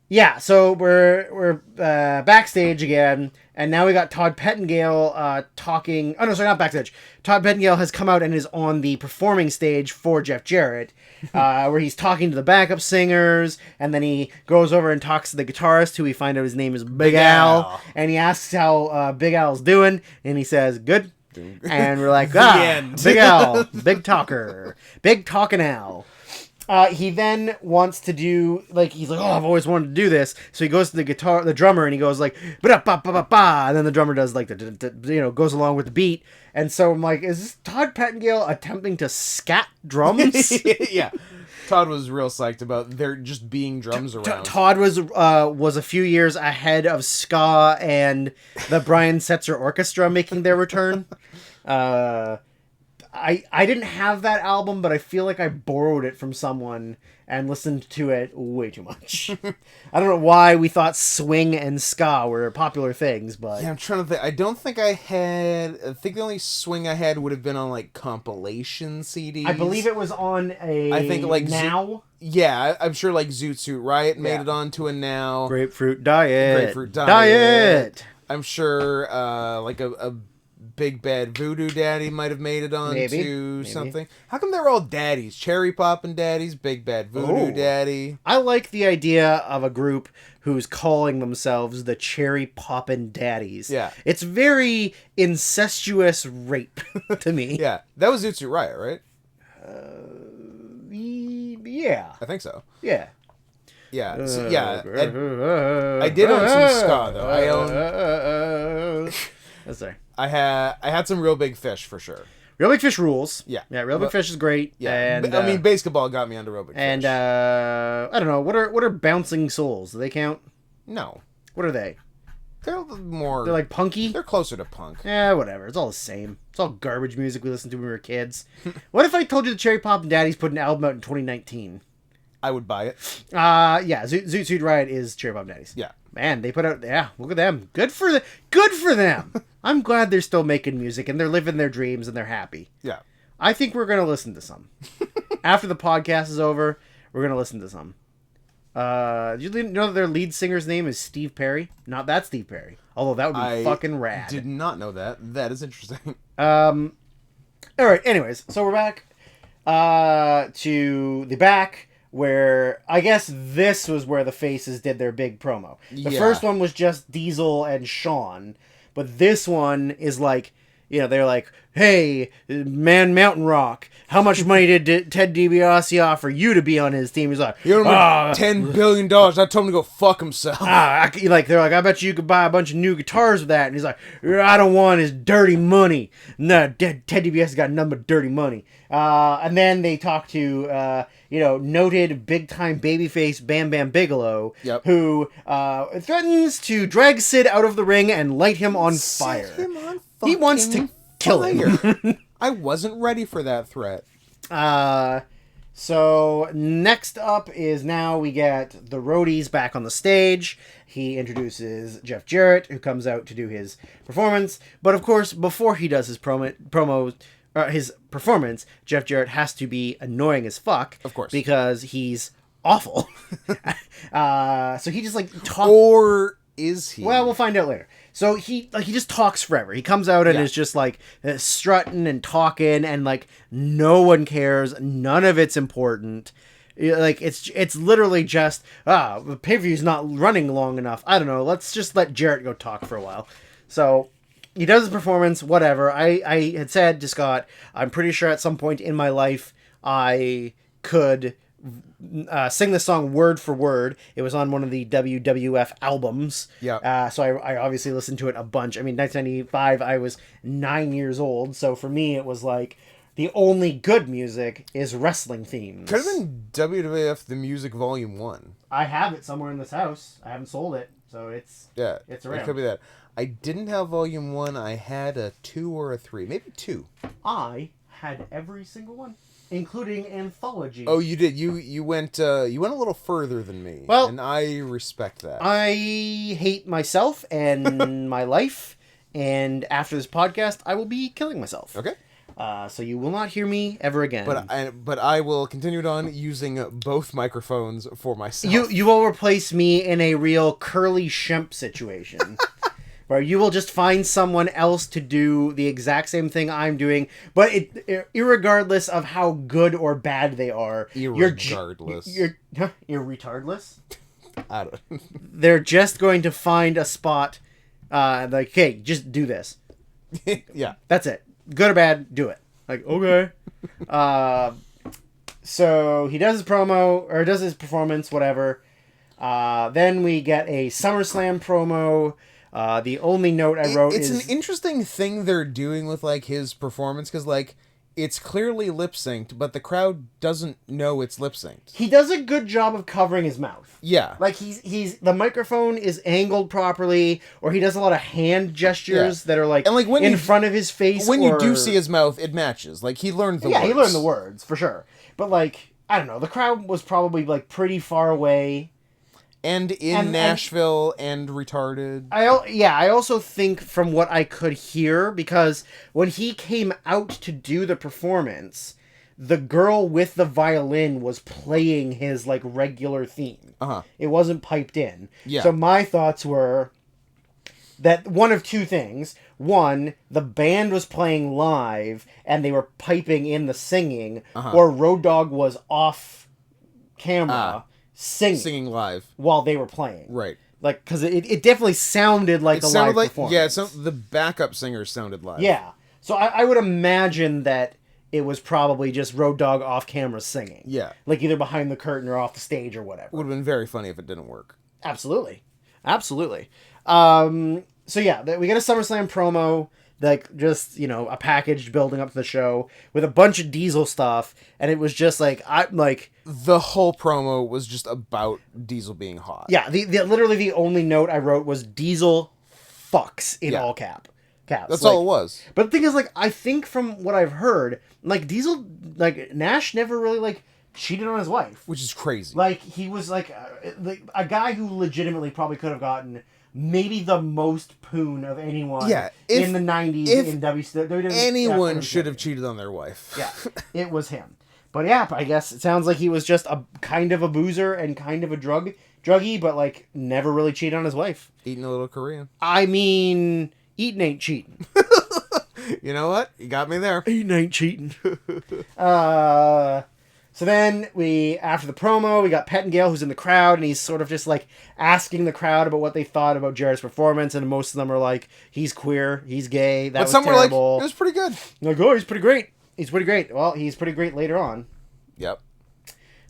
S1: yeah, so we're backstage again, and now we got Todd Pettengill talking. Oh no, sorry, not backstage. Todd Pettengill has come out and is on the performing stage for Jeff Jarrett, where he's talking to the backup singers, and then he goes over and talks to the guitarist, who we find out his name is Big Al, and he asks how Big Al's doing, and he says good, and we're like, Big Al, big talker, big talking Al. He then wants to do, like, he's like, oh, I've always wanted to do this. So he goes to the drummer, and he goes like, ba-da-ba-ba-ba-ba, and then the drummer does like goes along with the beat. And so I'm like, is this Todd Pettengill attempting to scat drums?
S2: Yeah. Todd was real psyched about there just being drums around.
S1: Todd was a few years ahead of ska and the Brian Setzer Orchestra making their return. I didn't have that album, but I feel like I borrowed it from someone and listened to it way too much. I don't know why we thought swing and ska were popular things, but...
S2: Yeah, I'm trying to think. I don't think I had... I think the only swing I had would have been on, like, compilation CDs.
S1: I believe it was on a
S2: I think, like,
S1: Now.
S2: Yeah, I'm sure, like, Zoot Suit Riot made it onto a Now.
S1: Grapefruit Diet.
S2: I'm sure, like, a Big Bad Voodoo Daddy might have made it onto something. How come they're all daddies? Cherry Poppin' Daddies, Big Bad Voodoo Daddy.
S1: I like the idea of a group who's calling themselves the Cherry Poppin' Daddies.
S2: Yeah.
S1: It's very incestuous rape to me.
S2: Yeah. That was Zoot Suit Riot, right?
S1: Yeah.
S2: I think so.
S1: Yeah.
S2: Yeah. So, yeah. I did own some ska, though. I own...
S1: Sorry.
S2: I had some Real Big Fish for sure.
S1: Real Big Fish rules.
S2: Yeah.
S1: Yeah, Real Big Fish is great.
S2: Yeah.
S1: And,
S2: I mean, basketball got me onto Real Big Fish.
S1: And I don't know, what are Bouncing Souls? Do they count?
S2: No.
S1: What are they?
S2: They're more...
S1: They're like punky?
S2: They're closer to punk.
S1: Yeah, whatever. It's all the same. It's all garbage music we listened to when we were kids. What if I told you the Cherry Poppin' Daddies put an album out in 2019?
S2: I would buy it.
S1: Yeah, Zoot Suit Riot is Cherry Poppin' Daddies.
S2: Yeah.
S1: Man, they put out... Yeah, look at them. Good for them. I'm glad they're still making music and they're living their dreams and they're happy.
S2: Yeah.
S1: I think we're going to listen to some. After the podcast is over, we're going to listen to some. Did you know that their lead singer's name is Steve Perry? Not that Steve Perry. Although that would be fucking rad.
S2: I did not know that. That is interesting.
S1: Alright, anyways. So we're back to the back where I guess this was where the Faces did their big promo. The first one was just Diesel and Sean. But this one is like, you know, they're like, hey, Man Mountain Rock, how much money did Ted DiBiase offer you to be on his team? He's like,
S2: you know, $10 billion. I told him to go fuck himself.
S1: They're like, I bet you could buy a bunch of new guitars with that. And he's like, I don't want his dirty money. No, Ted DiBiase got nothing but dirty money. And then they talk to, noted big-time babyface Bam Bam Bigelow, who threatens to drag Sid out of the ring and light him on fire. He wants to kill him.
S2: I wasn't ready for that threat.
S1: So next up is now we get the Roadies back on the stage. He introduces Jeff Jarrett, who comes out to do his performance. But of course, before he does his his performance, Jeff Jarrett has to be annoying as fuck.
S2: Of course.
S1: Because he's awful. So he just talks.
S2: Or is he?
S1: Well, we'll find out later. So he just talks forever. He comes out and is just strutting and talking and no one cares. None of it's important. It's literally just the pay-per-view's not running long enough. I don't know. Let's just let Jarrett go talk for a while. So he does his performance, whatever. I had said to Scott, I'm pretty sure at some point in my life I could sing the song word for word. It was on one of the WWF albums.
S2: Yeah.
S1: So I obviously listened to it a bunch. I mean, 1995, I was 9 years old. So for me, it was like the only good music is wrestling themes.
S2: Could have been WWF The Music Volume 1.
S1: I have it somewhere in this house. I haven't sold it. So it's around.
S2: It could be that. I didn't have Volume 1. I had a 2 or a 3. Maybe 2.
S1: I had every single one, including Anthology.
S2: Oh, you did. You went a little further than me.
S1: Well,
S2: and I respect that.
S1: I hate myself and my life, and after this podcast, I will be killing myself.
S2: Okay.
S1: So you will not hear me ever again.
S2: But I will continue it on using both microphones for myself.
S1: You will replace me in a real Curly Shemp situation. Where you will just find someone else to do the exact same thing I'm doing, but irregardless of how good or bad they are.
S2: Irregardless.
S1: You're retardless?
S2: I don't.
S1: They're just going to find a spot, like, hey, just do this.
S2: Yeah.
S1: That's it. Good or bad, do it. Like, okay. So he does his promo, or does his performance, whatever. Then we get a SummerSlam promo. The only note I wrote
S2: is...
S1: It's
S2: an interesting thing they're doing with, like, his performance, because, like, it's clearly lip-synced, but the crowd doesn't know it's lip-synced.
S1: He does a good job of covering his mouth.
S2: Yeah.
S1: Like, he's the microphone is angled properly, or he does a lot of hand gestures that are, like,
S2: and, like, when
S1: in front of his face.
S2: When you do see his mouth, it matches. Like, he learned the words.
S1: Yeah, he learned the words, for sure. But, like, I don't know, the crowd was probably, like, pretty far away.
S2: And in Nashville and retarded.
S1: I also think from what I could hear, because when he came out to do the performance, the girl with the violin was playing his, like, regular theme.
S2: Uh-huh.
S1: It wasn't piped in.
S2: Yeah.
S1: So my thoughts were that one of two things. One, the band was playing live and they were piping in the singing, or Road Dogg was off camera. Singing
S2: live
S1: while they were playing,
S2: right?
S1: Like, because it definitely sounded like a live performance.
S2: Yeah, the backup singers sounded live.
S1: Yeah, so I would imagine that it was probably just Road Dogg off camera singing.
S2: Yeah,
S1: like either behind the curtain or off the stage or whatever.
S2: It would have been very funny if it didn't work.
S1: Absolutely. So yeah, we get a SummerSlam promo. Like, just, you know, a package building up to the show with a bunch of Diesel stuff, and it was just like
S2: the whole promo was just about Diesel being hot.
S1: Yeah, literally the only note I wrote was Diesel fucks in all caps.
S2: That's all it was.
S1: But the thing is, like, I think from what I've heard, like, Diesel, like, Nash never really, like, cheated on his wife,
S2: which is crazy.
S1: Like, he was like a guy who legitimately probably could have gotten maybe the most poon of anyone in the 90s in WWF.
S2: Anyone should have cheated on their wife.
S1: Yeah, it was him. But yeah, I guess it sounds like he was just a kind of a boozer and kind of a druggie, but, like, never really cheated on his wife.
S2: Eating a little Korean.
S1: I mean, eating ain't cheating.
S2: You know what? You got me there.
S1: Eating ain't cheating. So then after the promo, we got Pettingale, who's in the crowd, and he's sort of just, like, asking the crowd about what they thought about Jarrett's performance, and most of them are like, he's queer, he's gay, that was terrible. But some were like,
S2: it was pretty good.
S1: Like, oh, he's pretty great. He's pretty great. Well, he's pretty great later on.
S2: Yep.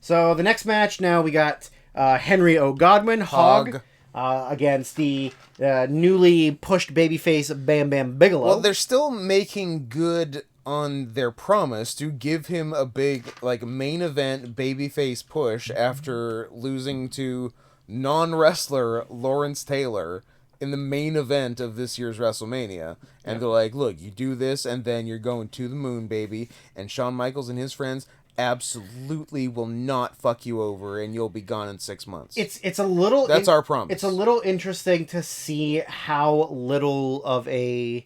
S1: So the next match now, we got Henry O. Godwin, Hog, against the newly pushed babyface Bam Bam Bigelow.
S2: Well, they're still making good on their promise to give him a big, like, main event babyface push after losing to non-wrestler Lawrence Taylor in the main event of this year's WrestleMania. And they're like, look, you do this and then you're going to the moon, baby. And Shawn Michaels and his friends absolutely will not fuck you over and you'll be gone in 6 months.
S1: It's a little...
S2: That's our promise.
S1: It's a little interesting to see how little of a...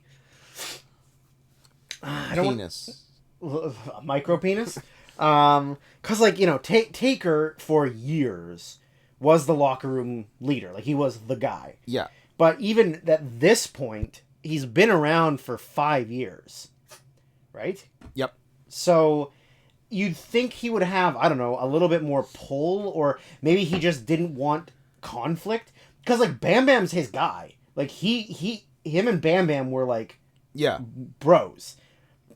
S2: penis.
S1: A micro penis? Because, like, you know, Taker for years was the locker room leader. Like, he was the guy.
S2: Yeah.
S1: But even at this point, he's been around for 5 years. Right?
S2: Yep.
S1: So you'd think he would have, I don't know, a little bit more pull, or maybe he just didn't want conflict. Because, like, Bam Bam's his guy. Like, him and Bam Bam were, like, bros.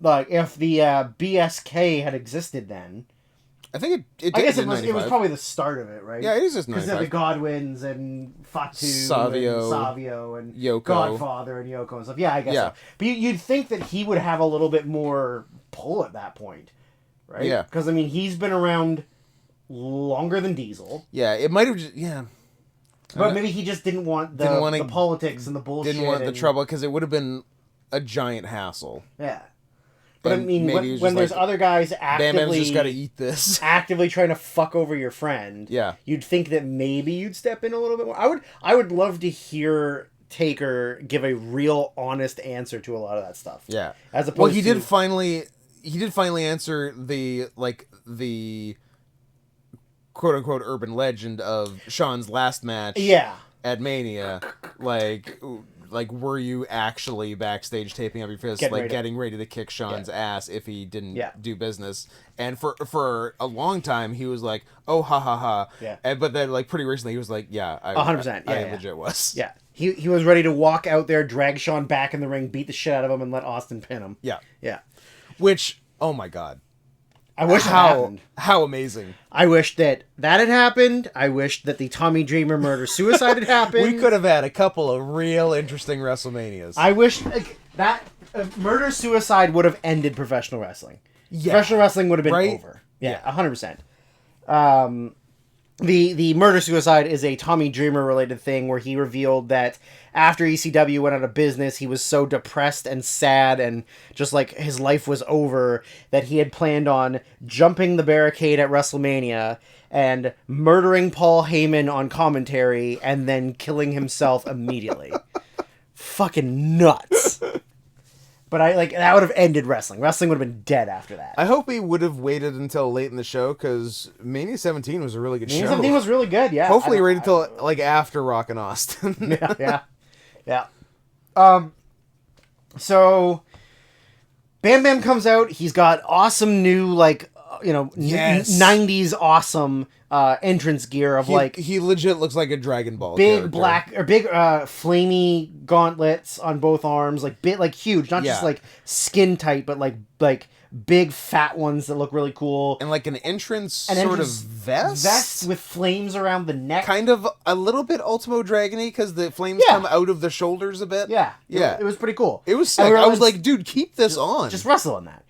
S1: Like, if the BSK had existed then...
S2: I think it did.
S1: I guess it was probably the start of it, right?
S2: Yeah, it is just 95.
S1: Because the Godwins and Fatu
S2: Savio
S1: and
S2: Yoko.
S1: Godfather and Yoko and stuff. Yeah, I guess so. But you'd think that he would have a little bit more pull at that point, right?
S2: Yeah.
S1: Because, I mean, he's been around longer than Diesel.
S2: Yeah, it might have just... Yeah.
S1: But maybe he just didn't want the politics and the bullshit.
S2: Didn't want the trouble, because it would have been a giant hassle.
S1: Yeah. But I mean, when there's other guys actively...
S2: Bam Bam's just got to eat this.
S1: Actively trying to fuck over your friend.
S2: Yeah.
S1: You'd think that maybe you'd step in a little bit more. I would love to hear Taker give a real honest answer to a lot of that stuff.
S2: Yeah.
S1: As opposed
S2: he did finally he did finally answer the quote unquote urban legend of Shawn's last match.
S1: Yeah.
S2: At Mania, like were you actually backstage taping up your fist, getting ready to kick Shawn's ass if he didn't do business? And for a long time, he was like, "Oh, ha ha ha."
S1: Yeah.
S2: But then, like, pretty recently, he was like, "Yeah,
S1: 100%.
S2: I legit was."
S1: Yeah. He was ready to walk out there, drag Shawn back in the ring, beat the shit out of him, and let Austin pin him.
S2: Yeah.
S1: Yeah.
S2: Which, oh my god.
S1: I wish it happened.
S2: How amazing.
S1: I wish that had happened. I wish that the Tommy Dreamer murder-suicide had happened.
S2: We could have had a couple of real interesting WrestleManias.
S1: I wish that murder-suicide would have ended professional wrestling. Yeah. Professional wrestling would have been over. Yeah, 100%. The murder-suicide is a Tommy Dreamer-related thing where he revealed that after ECW went out of business, he was so depressed and sad and just like his life was over that he had planned on jumping the barricade at WrestleMania and murdering Paul Heyman on commentary and then killing himself immediately. Fucking nuts. But that would have ended wrestling. Wrestling would have been dead after that.
S2: I hope he would have waited until late in the show because Mania 17 was a really good show.
S1: Mania 17 was really good, yeah.
S2: Hopefully wait until after Rock and Austin.
S1: Yeah. So Bam Bam comes out. He's got awesome new 90s awesome entrance gear of
S2: he legit looks like a Dragon Ball
S1: big
S2: character.
S1: black or big flamey gauntlets on both arms, huge, not just skin tight, but like big fat ones that look really cool,
S2: and like an entrance of vest
S1: with flames around the neck,
S2: kind of a little bit Ultimo Dragon-y because the flames come out of the shoulders a bit.
S1: It was pretty cool.
S2: It was sick. I was like, dude, keep this on,
S1: just wrestle in that.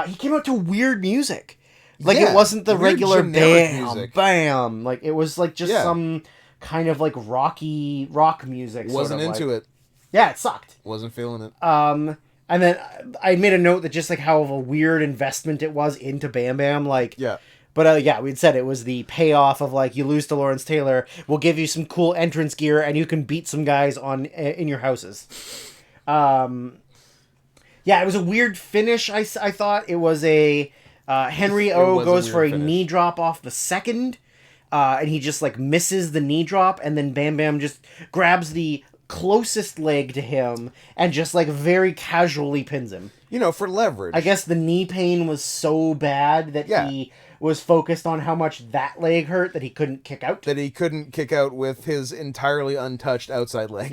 S1: He came out to weird music. It wasn't the regular bam, music. Bam. It was some kind of rock music.
S2: Wasn't into it.
S1: Yeah, it sucked.
S2: Wasn't feeling it.
S1: And then I made a note that just how of a weird investment it was into Bam Bam. But we'd said it was the payoff of you lose to Lawrence Taylor, we'll give you some cool entrance gear and you can beat some guys in your houses. It was a weird finish. I thought it was a. Henry O goes for a knee drop off the second, and he just misses the knee drop, and then Bam Bam just grabs the closest leg to him and just very casually pins him.
S2: For leverage.
S1: I guess the knee pain was so bad that he was focused on how much that leg hurt that he couldn't kick out.
S2: That he couldn't kick out with his entirely untouched outside leg.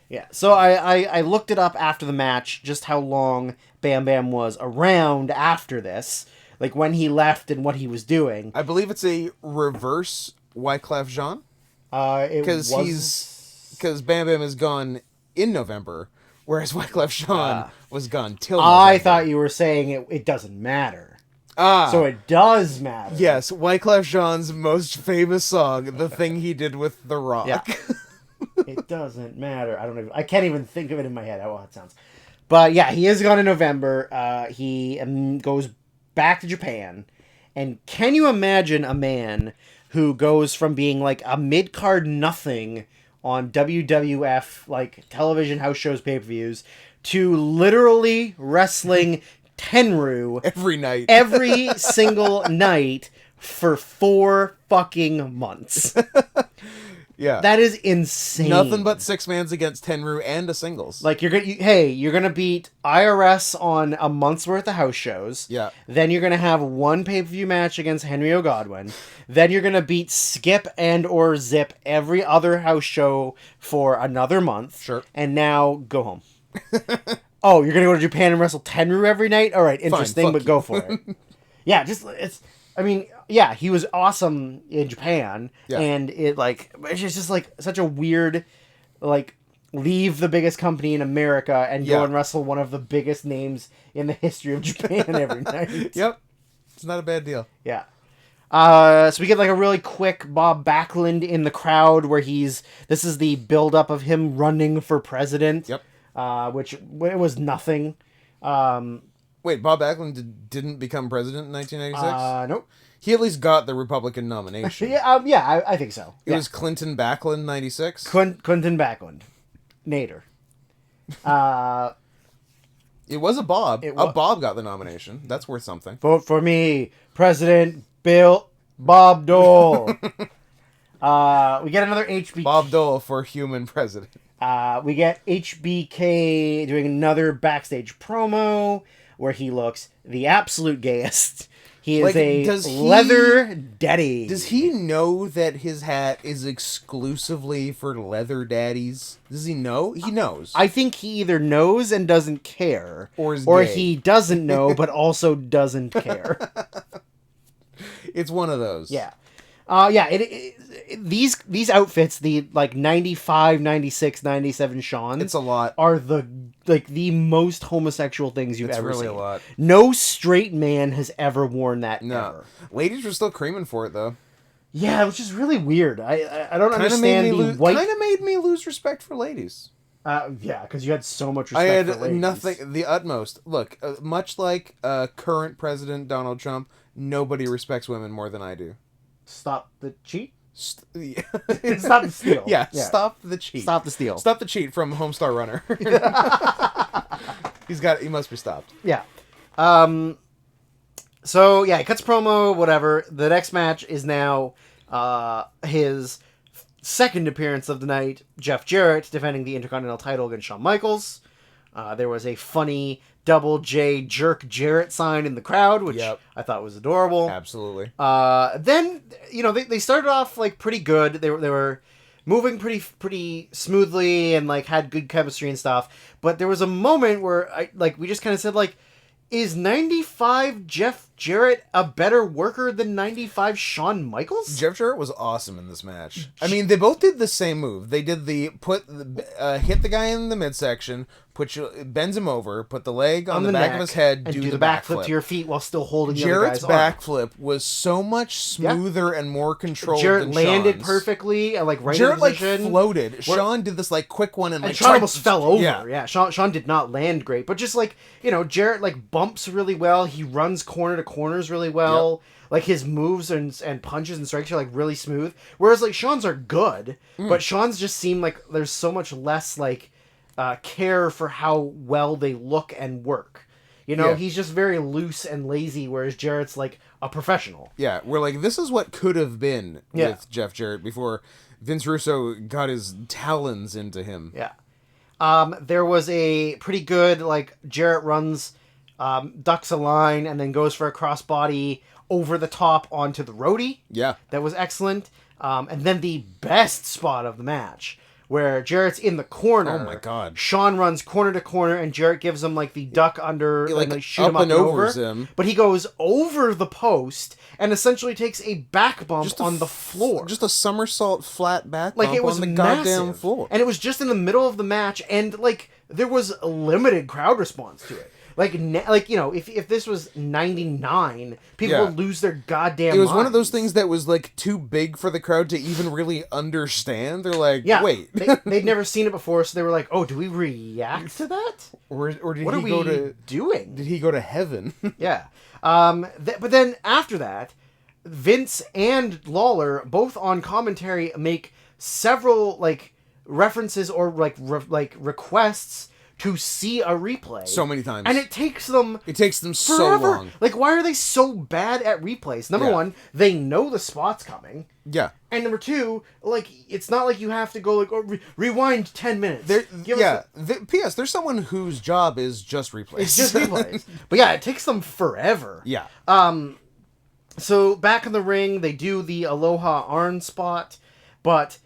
S1: Yeah. So I looked it up after the match, just how long Bam Bam was around after this. When he left and what he was doing.
S2: I believe it's a reverse Wyclef Jean. Because Bam Bam is gone in November, whereas Wyclef Jean was gone till November.
S1: I thought you were saying it doesn't matter. So it does matter.
S2: Yes, Wyclef Jean's most famous song, the thing he did with The Rock.
S1: Yeah. It doesn't matter. I can't even think of it in my head how it sounds. But yeah, he is gone in November. He goes back to Japan, and can you imagine a man who goes from being a mid-card nothing on WWF television house shows, pay-per-views, to literally wrestling Tenryu every single night for 4 fucking months?
S2: Yeah,
S1: that is insane.
S2: Nothing but 6-mans against Tenryu and a singles.
S1: You're gonna beat IRS on a month's worth of house shows.
S2: Yeah.
S1: Then you're gonna have one pay-per-view match against Henry O'Godwin. Then you're gonna beat Skip and or Zip every other house show for another month.
S2: Sure.
S1: And now go home. Oh, you're gonna go to Japan and wrestle Tenryu every night? All right, interesting,
S2: fine,
S1: but go for it. Yeah, he was awesome in Japan, and it's just such a weird, leave the biggest company in America and go and wrestle one of the biggest names in the history of Japan every night.
S2: Yep, it's not a bad deal.
S1: Yeah. So we get a really quick Bob Backlund in the crowd where this is the build up of him running for president.
S2: Yep.
S1: Which it was nothing.
S2: Wait, Bob Backlund didn't become president in 1996?
S1: Nope.
S2: He at least got the Republican nomination.
S1: I think so.
S2: It was Clinton Backlund 96?
S1: Clinton Backlund. Nader.
S2: It was a Bob.
S1: It
S2: A Bob got the nomination. That's worth something.
S1: Vote for me, President Bill Bob Dole. We get another HBK.
S2: Bob Dole for human president.
S1: We get HBK doing another backstage promo where he looks the absolute gayest. He is leather daddy.
S2: Does he know that his hat is exclusively for leather daddies? Does he know? He knows.
S1: I think he either knows and doesn't care,
S2: or gay.
S1: He doesn't know but also doesn't care.
S2: It's one of those.
S1: Yeah. These outfits, the 95, 96, 97 Sean,
S2: it's a lot,
S1: are the most homosexual things you've ever seen.
S2: It's really a lot.
S1: No straight man has ever worn that. No, ever.
S2: Ladies were still creaming for it though.
S1: Yeah, which is really weird. I don't understand the white.
S2: Kind of made me lose respect for ladies.
S1: Yeah, because you had so much respect for ladies.
S2: Nothing, the utmost. Look, much like current President Donald Trump, nobody respects women more than I do.
S1: Stop the cheat?
S2: Stop
S1: the steal.
S2: Yeah, stop the cheat.
S1: Stop the steal.
S2: Stop the cheat from Homestar Runner. He must be stopped.
S1: Yeah. So, yeah, he cuts promo, whatever. The next match is now his second appearance of the night. Jeff Jarrett defending the Intercontinental title against Shawn Michaels. There was a funny double J jerk Jarrett sign in the crowd, which I thought was adorable.
S2: Absolutely.
S1: Then, they started off pretty good. They were moving pretty smoothly and had good chemistry and stuff. But there was a moment where we just kind of said is 95 Jeff Jarrett a better worker than 95 Shawn Michaels?
S2: Jeff Jarrett was awesome in this match. I mean, they both did the same move. They did the hit the guy in the midsection, bends him over, put the leg on the back of his head,
S1: and do the backflip to your feet while still holding the other guy's arm.
S2: Jarrett's backflip was so much smoother and more controlled
S1: Jarrett
S2: than
S1: landed
S2: Shawn's.
S1: Perfectly, right
S2: Jarrett
S1: in position.
S2: Floated. Shawn did this quick one and
S1: Shawn almost fell over. Yeah. Shawn did not land great, but just Jarrett bumps really well. He runs corner to corners really well. Yep. His moves and punches and strikes are really smooth. Whereas Shawn's are good, but Shawn's just seem there's so much less care for how well they look and work. He's just very loose and lazy, whereas Jarrett's a professional.
S2: Yeah, we're this is what could have been with Jeff Jarrett before Vince Russo got his talons into him.
S1: Yeah. There was a pretty good, Jarrett runs, ducks a line, and then goes for a crossbody over the top onto the roadie.
S2: Yeah.
S1: That was excellent. And then the best spot of the match, where Jarrett's in the corner.
S2: Oh my god.
S1: Shawn runs corner to corner, and Jarrett gives him the duck under, and shoot
S2: up
S1: him up
S2: and overs him.
S1: But he goes over the post and essentially takes a back bump on the floor.
S2: Just a somersault flat back bump
S1: it was
S2: on the
S1: massive.
S2: Goddamn floor.
S1: And it was just in the middle of the match, and there was a limited crowd response to it. If this was 99, people would lose their goddamn
S2: It was
S1: minds.
S2: one of those things that was too big for the crowd to even really understand. They're wait.
S1: They'd never seen it before, so they were oh, do we react to that?
S2: Or did
S1: what
S2: he
S1: are
S2: go
S1: we
S2: to
S1: doing?
S2: Did he go to heaven?
S1: Yeah. But then after that, Vince and Lawler, both on commentary, make several references or requests to see a replay
S2: So many times.
S1: And it takes them
S2: so
S1: forever.
S2: long.
S1: Why are they so bad at replays? Number one, they know the spot's coming.
S2: Yeah.
S1: And number two, it's not you have to go rewind 10 minutes.
S2: P.S. There's someone whose job is just replays.
S1: It's just replays. But yeah, it takes them forever.
S2: Yeah.
S1: So back in the ring, they do the Aloha Arn spot, but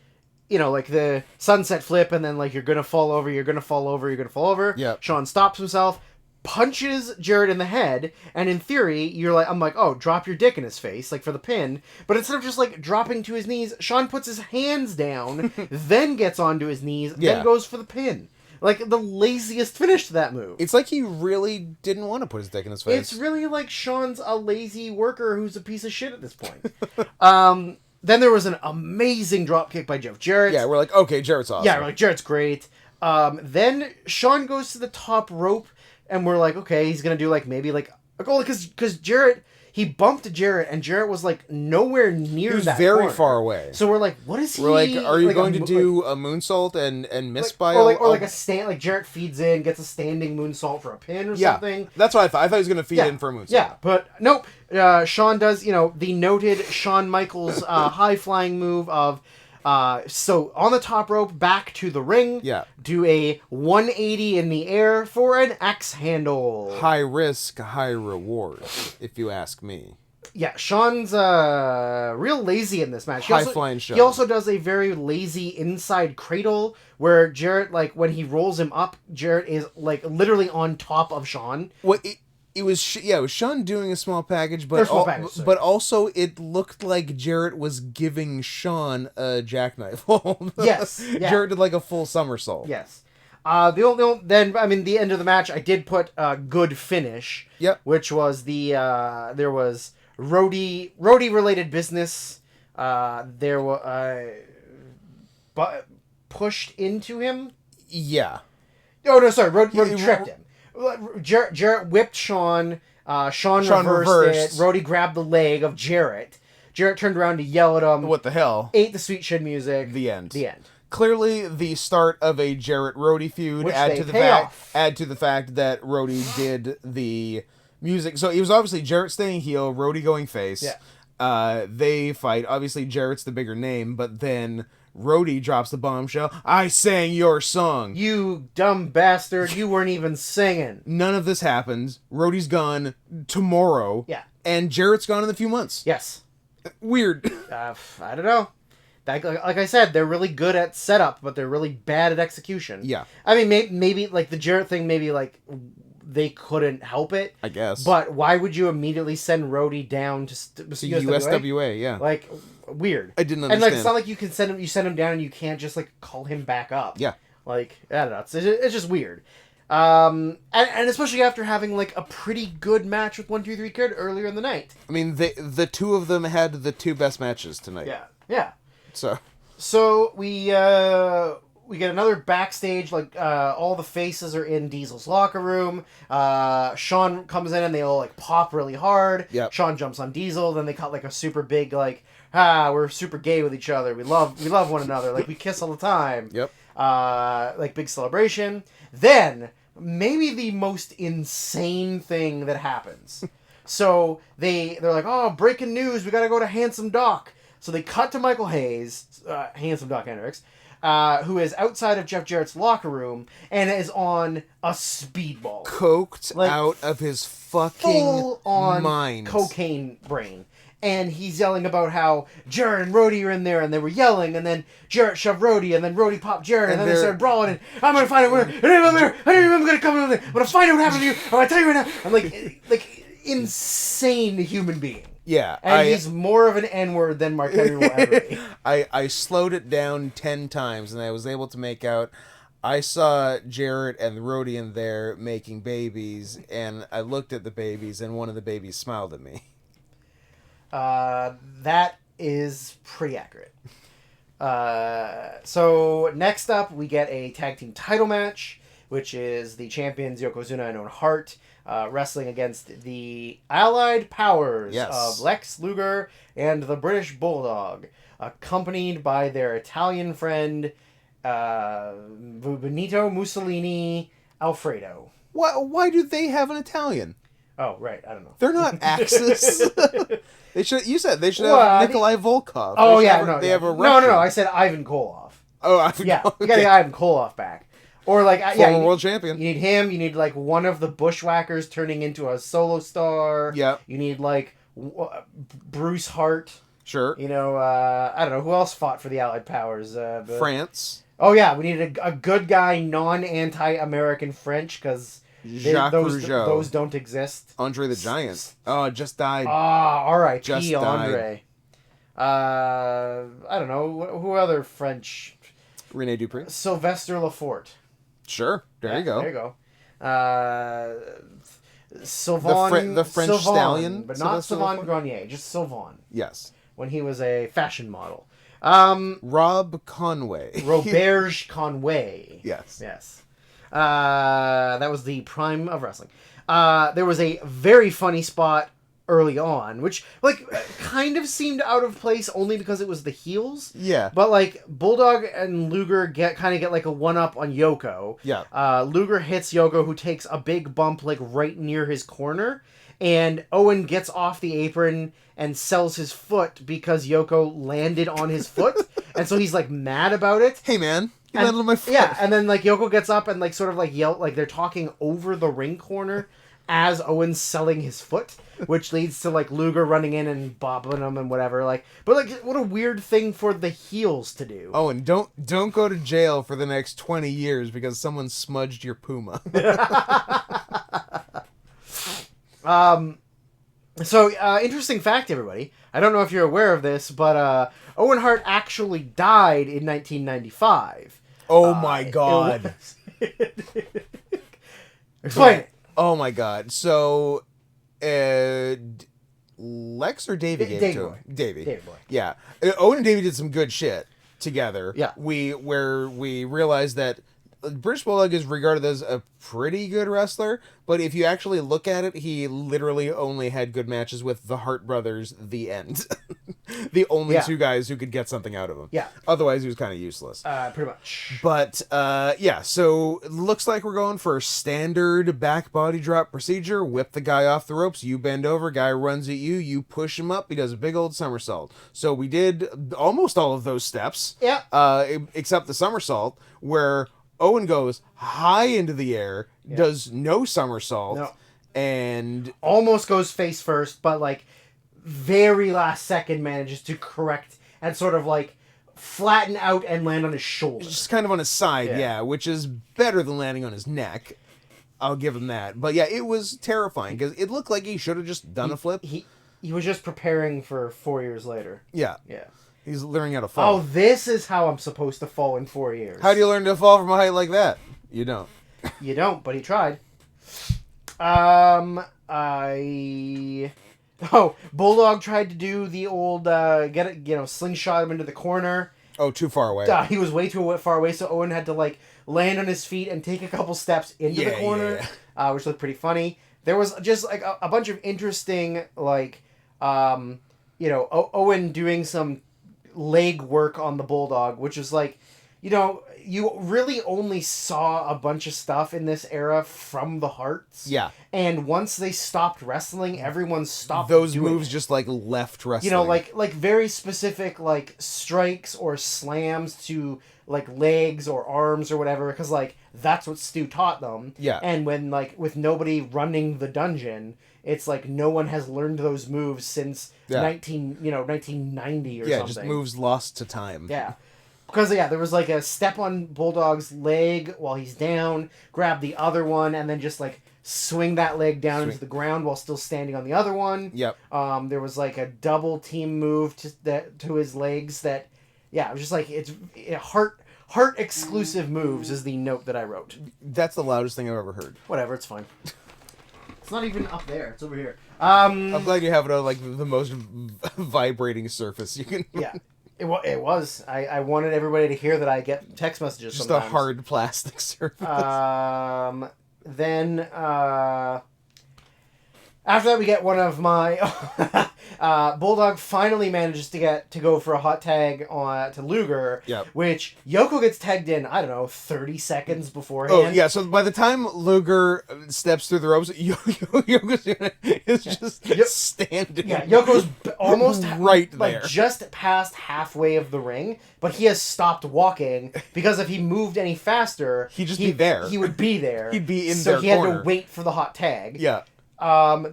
S1: the sunset flip, and then you're gonna fall over, you're gonna fall over, you're gonna fall over.
S2: Yeah.
S1: Shawn stops himself, punches Jarrett in the head, and in theory, I'm oh, drop your dick in his face, for the pin. But instead of just dropping to his knees, Shawn puts his hands down, then gets onto his knees, then goes for the pin. The laziest finish to that move.
S2: It's he really didn't want to put his dick in his face.
S1: It's really Shawn's a lazy worker who's a piece of shit at this point. Then there was an amazing dropkick by Jeff Jarrett.
S2: Yeah, we're okay, Jarrett's awesome.
S1: Yeah, we're Jarrett's great. Then Shawn goes to the top rope, and we're okay, he's gonna do maybe a goal, because Jarrett, he bumped Jarrett, and Jarrett was like nowhere near
S2: He was
S1: that
S2: very
S1: corner.
S2: far away.
S1: So we're like, what is he?
S2: We're like, are you
S1: like
S2: going to do a moonsault and miss by
S1: or like a stand? Like Jarrett feeds in, gets a standing moonsault for a pin or something.
S2: That's what I thought. I thought he was going to feed in for a moonsault.
S1: Yeah, but nope. Shawn does, the noted Shawn Michaels high flying move of. So on the top rope, back to the ring.
S2: Yeah.
S1: Do a 180 in the air for an X handle.
S2: High risk, high reward, if you ask me.
S1: Yeah, Shawn's real lazy in this match.
S2: High flying Shawn.
S1: He also does a very lazy inside cradle where Jarrett, like when he rolls him up, Jarrett is like literally on top of Shawn.
S2: It was Shawn doing a small package, but also it looked like Jarrett was giving Shawn a jackknife hold.
S1: Yes, yeah.
S2: Jarrett did like a full somersault.
S1: Yes. The end of the match, I did put a good finish.
S2: Yep.
S1: Which was there was roadie related business. There was pushed into him.
S2: Yeah.
S1: Oh no, sorry, Roddy tripped him. Jarrett whipped Shawn. Shawn reversed it. Roddy grabbed the leg of Jarrett. Jarrett turned around to yell at him.
S2: What the hell?
S1: Ate the sweet shit music.
S2: The end.
S1: The end.
S2: Clearly, the start of a Jarrett Roddy feud.
S1: Which
S2: Add to the fact that Roddy did the music. So it was obviously Jarrett staying heel, Roddy going face.
S1: Yeah.
S2: They fight. Obviously, Jarrett's the bigger name, but then Roddy drops the bombshell. I sang your song.
S1: You dumb bastard. You weren't even singing.
S2: None of this happens. Roddy's gone tomorrow.
S1: Yeah.
S2: And Jarrett's gone in a few months.
S1: Yes.
S2: Weird.
S1: I don't know. Like I said, they're really good at setup, but they're really bad at execution.
S2: Yeah.
S1: I mean, maybe like the Jarrett thing, maybe like they couldn't help it.
S2: I guess.
S1: But why would you immediately send Roddy down to
S2: USWA? Yeah.
S1: Like, weird.
S2: I didn't understand.
S1: And like, it's not like you can send him down and you can't just like call him back up.
S2: Yeah.
S1: Like, I don't know. It's just weird. And especially after having like a pretty good match with 1, 2, 3 Kid earlier in the night.
S2: I mean, the two of them had the two best matches tonight.
S1: Yeah. Yeah.
S2: So
S1: we get another backstage, like all the faces are in Diesel's locker room. Shawn comes in and they all like pop really hard.
S2: Yep.
S1: Shawn jumps on Diesel, then they cut like a super big like, we're super gay with each other. We love one another. Like we kiss all the time.
S2: Yep.
S1: Like big celebration. Then maybe the most insane thing that happens. So they're like, oh, breaking news, we gotta go to Handsome Doc. So they cut to Michael Hayes, Handsome Doc Hendricks, who is outside of Jeff Jarrett's locker room and is on a speedball.
S2: Coked out of his fucking
S1: full-on
S2: mind.
S1: Cocaine brain. And he's yelling about how Jarrett and Roddy are in there, and they were yelling, and then Jarrett shoved Roddy, and then Roddy popped Jarrett, and then they started brawling, and I'm gonna find out where, I'm gonna come in there, I'm gonna find out what happened to you, I'm gonna tell you right now. I'm like insane human being.
S2: Yeah.
S1: And he's more of an N-word than Mark Henry will ever be.
S2: I slowed it down 10 times, and I was able to make out, I saw Jarrett and Roddy in there making babies, and I looked at the babies, and one of the babies smiled at me.
S1: That is pretty accurate. So next up, we get a tag team title match, which is the champions Yokozuna and Owen Hart wrestling against the allied powers of Lex Luger and the British Bulldog, accompanied by their Italian friend Benito Mussolini Alfredo.
S2: Why do they have an Italian?
S1: Oh, right. I don't know.
S2: They're not Axis. They should. You said they should have Nikolai Volkov.
S1: Oh
S2: they
S1: yeah,
S2: have a
S1: no. I said Ivan Koloff.
S2: Oh, Ivan.
S1: Yeah, you gotta get Ivan Koloff back, or like
S2: former world champion.
S1: You need him. You need like one of the Bushwhackers turning into a solo star.
S2: Yeah.
S1: You need like Bruce Hart.
S2: Sure.
S1: You know, I don't know who else fought for the Allied powers.
S2: France.
S1: Oh yeah, we need a good guy, non-anti-American French, because those don't exist.
S2: Andre the Giant. Oh, just died.
S1: R.I.P. Andre. I don't know who other French.
S2: Rene Dupree.
S1: Sylvester Lafort.
S2: Sure. There you go.
S1: There you go. Sylvain.
S2: The French stallion,
S1: but not Sylvain Grenier. Just Sylvain.
S2: Yes.
S1: When he was a fashion model.
S2: Rob Conway.
S1: Roberge Conway.
S2: Yes.
S1: Yes. That was the prime of wrestling. There was a very funny spot early on, which like kind of seemed out of place only because it was the heels.
S2: Yeah.
S1: But like Bulldog and Luger get like a one up on Yoko.
S2: Yeah.
S1: Luger hits Yoko, who takes a big bump like right near his corner, and Owen gets off the apron and sells his foot because Yoko landed on his foot, and so he's like mad about it.
S2: Hey man, you landed on my foot.
S1: Yeah, and then like Yoko gets up and like sort of like yell, like they're talking over the ring corner as Owen's selling his foot, which leads to like Luger running in and bobbing him and whatever. Like, but like, what a weird thing for the heels to do.
S2: Oh, and don't go to jail for the next 20 years because someone smudged your Puma.
S1: So, interesting fact, everybody. I don't know if you're aware of this, but Owen Hart actually died in 1995.
S2: Oh my god.
S1: Explain it.
S2: Oh my god. So, Lex or Davey gave it to him? Davey.
S1: Davey boy.
S2: Yeah. Owen and Davey did some good shit together.
S1: Yeah.
S2: We realized that British Bulldog is regarded as a pretty good wrestler, but if you actually look at it, he literally only had good matches with the Hart brothers, the end. The only two guys who could get something out of him.
S1: Yeah.
S2: Otherwise, he was kind of useless.
S1: Pretty much.
S2: But, yeah, so it looks like we're going for a standard back body drop procedure. Whip the guy off the ropes, you bend over, guy runs at you, you push him up, he does a big old somersault. So we did almost all of those steps.
S1: Yeah.
S2: Except the somersault, where Owen goes high into the air, does no somersault, and
S1: almost goes face first, but like very last second manages to correct and sort of like flatten out and land on his shoulder.
S2: Just kind of on his side, which is better than landing on his neck. I'll give him that. But yeah, it was terrifying because it looked like he should have just done a flip.
S1: He was just preparing for 4 years later.
S2: Yeah.
S1: Yeah.
S2: He's learning how to fall.
S1: Oh, this is how I'm supposed to fall in 4 years.
S2: How do you learn to fall from a height like that? You don't.
S1: You don't, but he tried. Bulldog tried to do the old slingshot him into the corner.
S2: Oh, too far away.
S1: He was way too far away, so Owen had to like land on his feet and take a couple steps into the corner, which looked pretty funny. There was just like a bunch of interesting like, Owen doing some leg work on the Bulldog, which is like, you really only saw a bunch of stuff in this era from the Harts.
S2: Yeah.
S1: And once they stopped wrestling, everyone stopped
S2: those
S1: doing
S2: moves
S1: it.
S2: just like left wrestling.
S1: Like very specific like strikes or slams to like legs or arms or whatever, because like that's what Stu taught them.
S2: Yeah.
S1: And when like with nobody running the dungeon, it's like no one has learned those moves since 1990 or something.
S2: Yeah, just moves lost to time.
S1: Yeah. Because, there was, like, a step on Bulldog's leg while he's down, grab the other one, and then just, like, swing that leg down into the ground while still standing on the other one.
S2: Yep.
S1: There was, like, a double team move to his legs that, it was just, like, Heart exclusive moves is the note that I wrote.
S2: That's the loudest thing I've ever heard.
S1: Whatever, it's fine. It's not even up there. It's over here.
S2: I'm glad you have it on, like, the most vibrating surface you can...
S1: Yeah. It was. I wanted everybody to hear that I get text messages
S2: just
S1: sometimes.
S2: a hard plastic surface.
S1: Then, after that we get one of my... Bulldog finally manages to go for a hot tag to Luger, which Yoko gets tagged in, 30 seconds beforehand.
S2: Oh, yeah, so by the time Luger steps through the ropes, Yoko's just standing.
S1: Yeah, Yoko's almost
S2: right there.
S1: Like, just past halfway of the ring, but he has stopped walking, because if he moved any faster...
S2: He'd be there.
S1: He would be there.
S2: He'd be in
S1: their corner. So he had to wait for the hot tag.
S2: Yeah.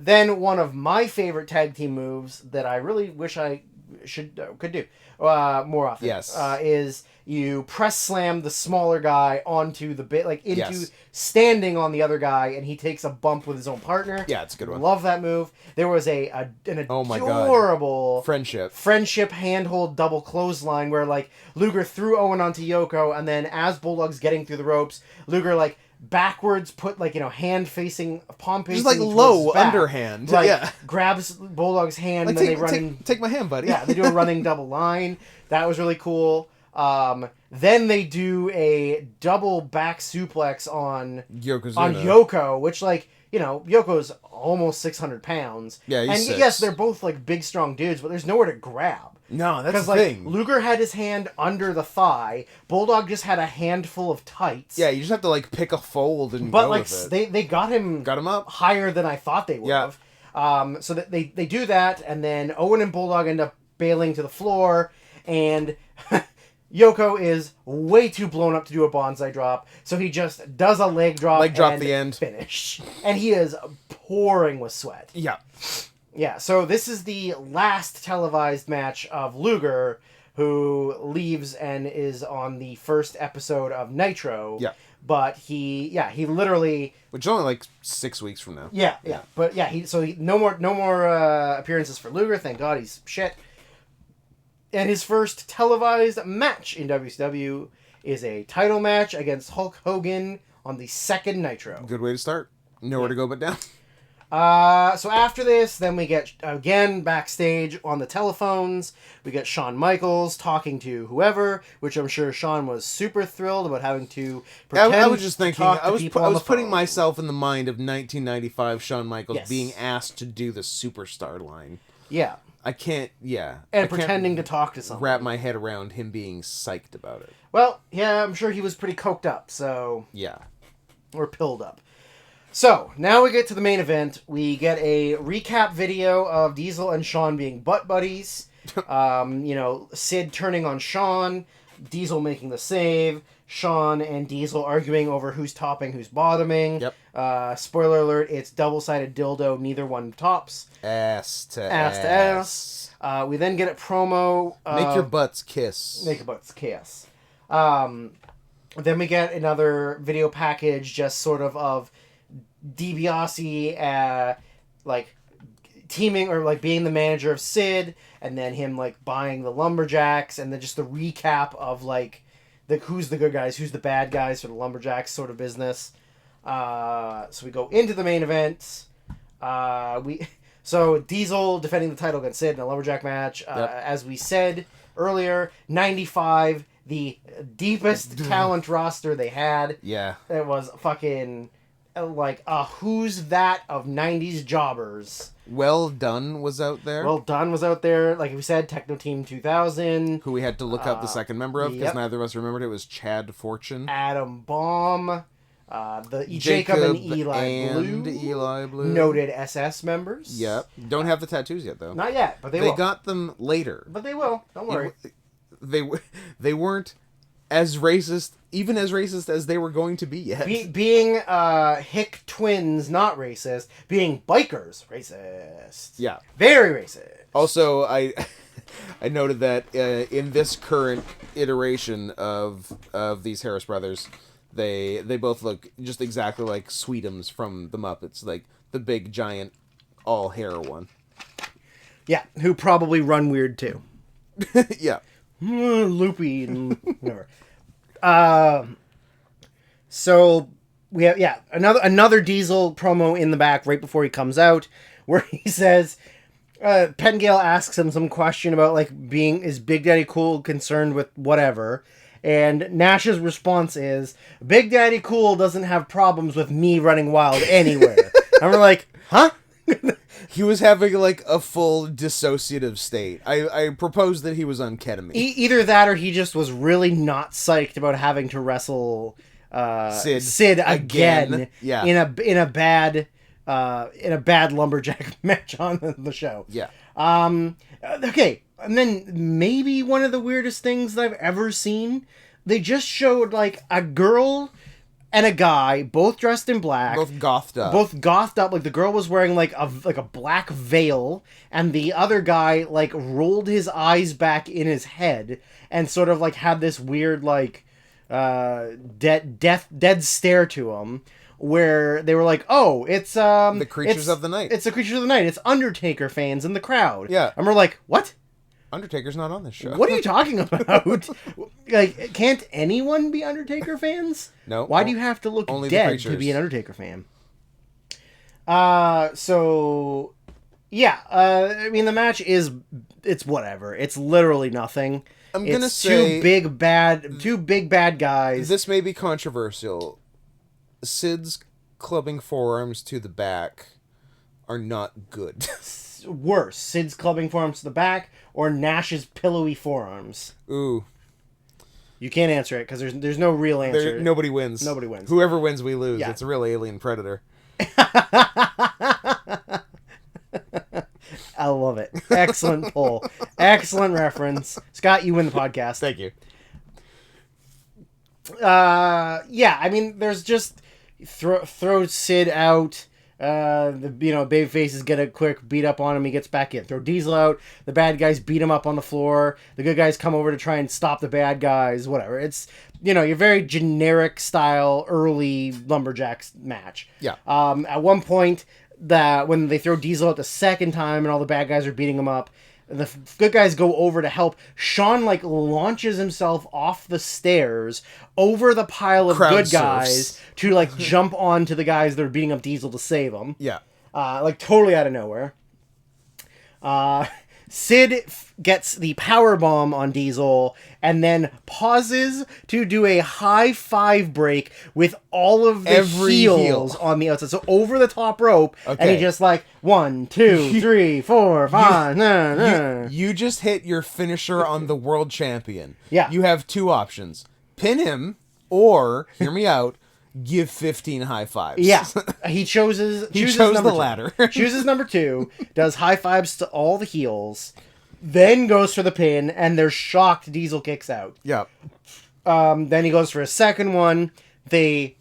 S1: Then one of my favorite tag team moves that I really wish I could do more often.
S2: Yes.
S1: Is you press slam the smaller guy onto the standing on the other guy, and he takes a bump with his own partner.
S2: Yeah, it's a good one.
S1: Love that move. There was an adorable friendship handhold double clothesline where like Luger threw Owen onto Yoko, and then as Bulldog's getting through the ropes, Luger like backwards put like hand facing, palm facing,
S2: just like low underhand,
S1: grabs Bulldog's hand,
S2: like,
S1: and then they run
S2: take my hand, buddy.
S1: Yeah, they do a running double line. That was really cool. Then they do a double back suplex on
S2: Yokozuna.
S1: Yoko, which like Yoko's almost 600 pounds.
S2: Yeah, he's
S1: and
S2: 6.
S1: yes, they're both like big, strong dudes, but there's nowhere to grab.
S2: No, that's the
S1: like
S2: thing.
S1: Luger had his hand under the thigh. Bulldog just had a handful of tights.
S2: Yeah, you just have to like pick a fold and
S1: but
S2: go
S1: like
S2: with it.
S1: they got him
S2: up
S1: higher than I thought they would have. So that they do that, and then Owen and Bulldog end up bailing to the floor, and Yoko is way too blown up to do a bonsai drop, so he just does a leg drop
S2: at the end.
S1: Finish. And he is pouring with sweat.
S2: Yeah.
S1: Yeah, so this is the last televised match of Luger, who leaves and is on the first episode of Nitro.
S2: Yeah.
S1: But he literally...
S2: Which is only like 6 weeks from now.
S1: Yeah. But yeah, no more appearances for Luger. Thank God, he's shit. And his first televised match in WCW is a title match against Hulk Hogan on the second Nitro.
S2: Good way to start. Nowhere to go but down.
S1: So after this, then we get, again, backstage on the telephones. We get Shawn Michaels talking to whoever, which I'm sure Shawn was super thrilled about having to pretend
S2: I was just thinking,
S1: I
S2: was putting myself in the mind of 1995 Shawn Michaels being asked to do the superstar line.
S1: Yeah.
S2: I can't,
S1: And pretending to talk to someone.
S2: Wrap my head around him being psyched about it.
S1: Well, yeah, I'm sure he was pretty coked up, so...
S2: Yeah.
S1: Or pilled up. So, now we get to the main event. We get a recap video of Diesel and Shawn being butt buddies. Sid turning on Shawn, Diesel making the save, Shawn and Diesel arguing over who's topping, who's bottoming.
S2: Yep.
S1: Spoiler alert, it's double-sided dildo, neither one tops.
S2: Ass to
S1: ass. We then get a promo.
S2: Make your butts kiss.
S1: Make your butts kiss. Then we get another video package just sort of DiBiase teaming or like being the manager of Sid, and then him like buying the Lumberjacks, and then just the recap of like who's the good guys, who's the bad guys for the Lumberjacks sort of business. So we go into the main event. So Diesel defending the title against Sid in a Lumberjack match. As we said earlier, 95, the deepest talent roster they had.
S2: Yeah.
S1: It was fucking like a who's that of 90s jobbers.
S2: Well Done was out there.
S1: Like we said, Techno Team 2000.
S2: Who we had to look up the second member of because neither of us remembered it. Was Chad Fortune.
S1: Adam Baum. Jacob and Eli Blue. Noted SS members.
S2: Yep. Don't have the tattoos yet, though.
S1: Not yet, but they will.
S2: They got them later.
S1: But they will. Don't worry.
S2: They weren't as racist, even as racist as they were going to be yet.
S1: Being hick twins, not racist. Being bikers, racist.
S2: Yeah.
S1: Very racist.
S2: Also, I noted that in this current iteration of these Harris brothers, they both look just exactly like Sweetums from the Muppets, like the big giant all hair one.
S1: Yeah, who probably run weird too.
S2: Yeah.
S1: Loopy and whatever. So we have another Diesel promo in the back right before he comes out, where he says Pentgale asks him some question about like is Big Daddy Cool concerned with whatever, and Nash's response is Big Daddy Cool doesn't have problems with me running wild anywhere. And we're like, huh?
S2: He was having like a full dissociative state. I proposed that he was on ketamine.
S1: Either that, or he just was really not psyched about having to wrestle Sid again.
S2: Yeah.
S1: in a bad lumberjack match on the show.
S2: Yeah.
S1: Okay, and then maybe one of the weirdest things that I've ever seen. They just showed like a girl and a guy, both dressed in black.
S2: Both gothed up. Like the girl was wearing like a black veil, and the other guy like rolled his eyes back in his head and sort of like had this weird like dead stare to him, where they were like, "Oh, it's the creatures of the night.
S1: It's the creatures of the night. It's Undertaker fans in the crowd."
S2: Yeah,
S1: and we're like, "What?
S2: Undertaker's not on this show.
S1: What are you talking about? Like, can't anyone be Undertaker fans?
S2: No.
S1: Why do you have to look dead to be an Undertaker fan?" So, yeah. I mean, the match it's whatever. It's literally nothing.
S2: I'm going to say...
S1: two big bad guys.
S2: This may be controversial. Sid's clubbing forearms to the back are not good.
S1: Worse, Sid's clubbing forearms to the back or Nash's pillowy forearms?
S2: Ooh.
S1: You can't answer it because there's no real answer.
S2: Nobody wins.
S1: Nobody wins.
S2: Whoever wins, we lose.
S1: Yeah.
S2: It's a real alien predator.
S1: I love it. Excellent poll. Excellent reference. Scott, you win the podcast.
S2: Thank you.
S1: Yeah, I mean, there's just throw Sid out. Babyfaces get a quick beat up on him. He gets back in. Throw Diesel out. The bad guys beat him up on the floor. The good guys come over to try and stop the bad guys. Whatever. It's your very generic style early Lumberjacks match.
S2: Yeah.
S1: At one point, when they throw Diesel out the second time and all the bad guys are beating him up, the good guys go over to help. Sean launches himself off the stairs over the pile of
S2: Crowd
S1: good
S2: surfs.
S1: guys to jump onto the guys that are beating up Diesel to save him.
S2: Yeah.
S1: Totally out of nowhere. Sid gets the power bomb on Diesel and then pauses to do a high five break with all of the heels on the outside. So over the top rope, and he just 1, 2, 3, 4, 5.
S2: You just hit your finisher on the world champion.
S1: Yeah.
S2: You have two options. Pin him or, hear me out, give 15 high fives.
S1: Yeah. He chose
S2: the latter.
S1: Chooses number 2, does high fives to all the heels, then goes for the pin, and they're shocked Diesel kicks out.
S2: Yeah.
S1: Then he goes for a second one. They,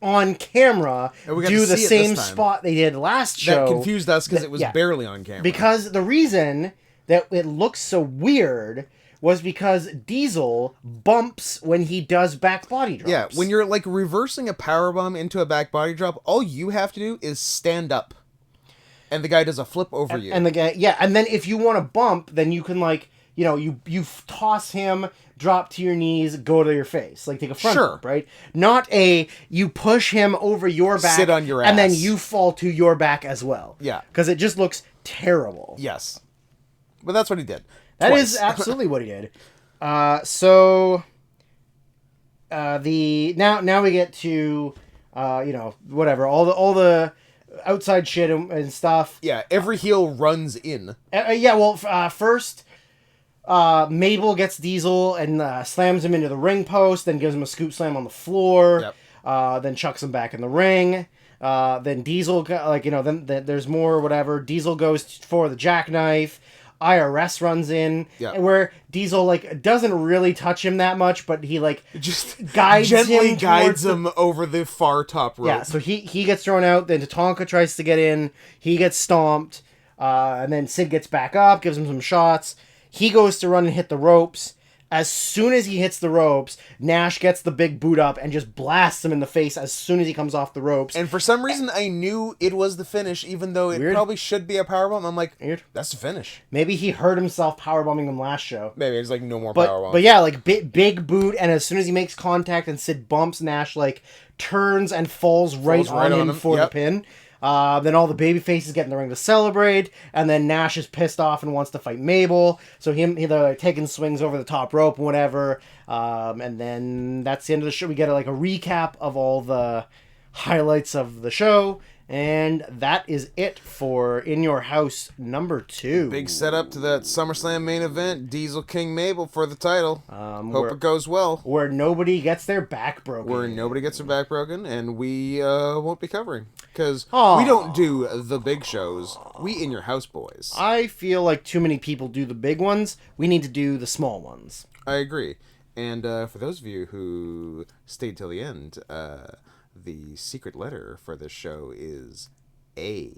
S1: on camera, do the same spot they did last show.
S2: That confused us because it was barely on camera.
S1: Because the reason that it looks so weird was because Diesel bumps when he does back body drops.
S2: Yeah, when you're reversing a powerbomb into a back body drop, all you have to do is stand up. And the guy does a flip over you.
S1: And the guy, and then if you want to bump, then you can you toss him, drop to your knees, go to your face, take a front bump, right? Not you push him over your back,
S2: sit on your ass,
S1: and then you fall to your back as well.
S2: Yeah,
S1: because it just looks terrible.
S2: Yes, but that's what he did.
S1: That is absolutely what he did. Now we get to whatever all the outside shit and stuff.
S2: Yeah, every heel runs in.
S1: First, Mabel gets Diesel and slams him into the ring post, then gives him a scoop slam on the floor. Yep. Then chucks him back in the ring. Then Diesel, then there's more whatever. Diesel goes for the jackknife. IRS runs in, where Diesel doesn't really touch him that much, but he
S2: just
S1: gently
S2: guides him over the far top rope.
S1: Yeah, so he gets thrown out. Then Tatanka tries to get in. He gets stomped, and then Sid gets back up, gives him some shots. He goes to run and hit the ropes. As soon as he hits the ropes, Nash gets the big boot up and just blasts him in the face as soon as he comes off the ropes.
S2: And for some reason, I knew it was the finish, even though it probably should be a powerbomb. I'm like, weird. That's the finish.
S1: Maybe he hurt himself powerbombing him last show.
S2: Maybe it's no more powerbomb.
S1: But yeah, big boot, and as soon as he makes contact and Sid bumps, Nash turns and falls right on him for the pin. Then all the baby faces get in the ring to celebrate, and then Nash is pissed off and wants to fight Mabel, so they're taking swings over the top rope and whatever, and then that's the end of the show. We get a recap of all the highlights of the show, and that is it for In Your House number 2.
S2: Big setup to that SummerSlam main event, Diesel King Mabel for the title. Hope it goes well.
S1: Where nobody gets their back broken.
S2: And we won't be covering. Because we don't do the big shows. We In Your House boys.
S1: I feel like too many people do the big ones. We need to do the small ones.
S2: I agree. And for those of you who stayed till the end, the secret letter for this show is A.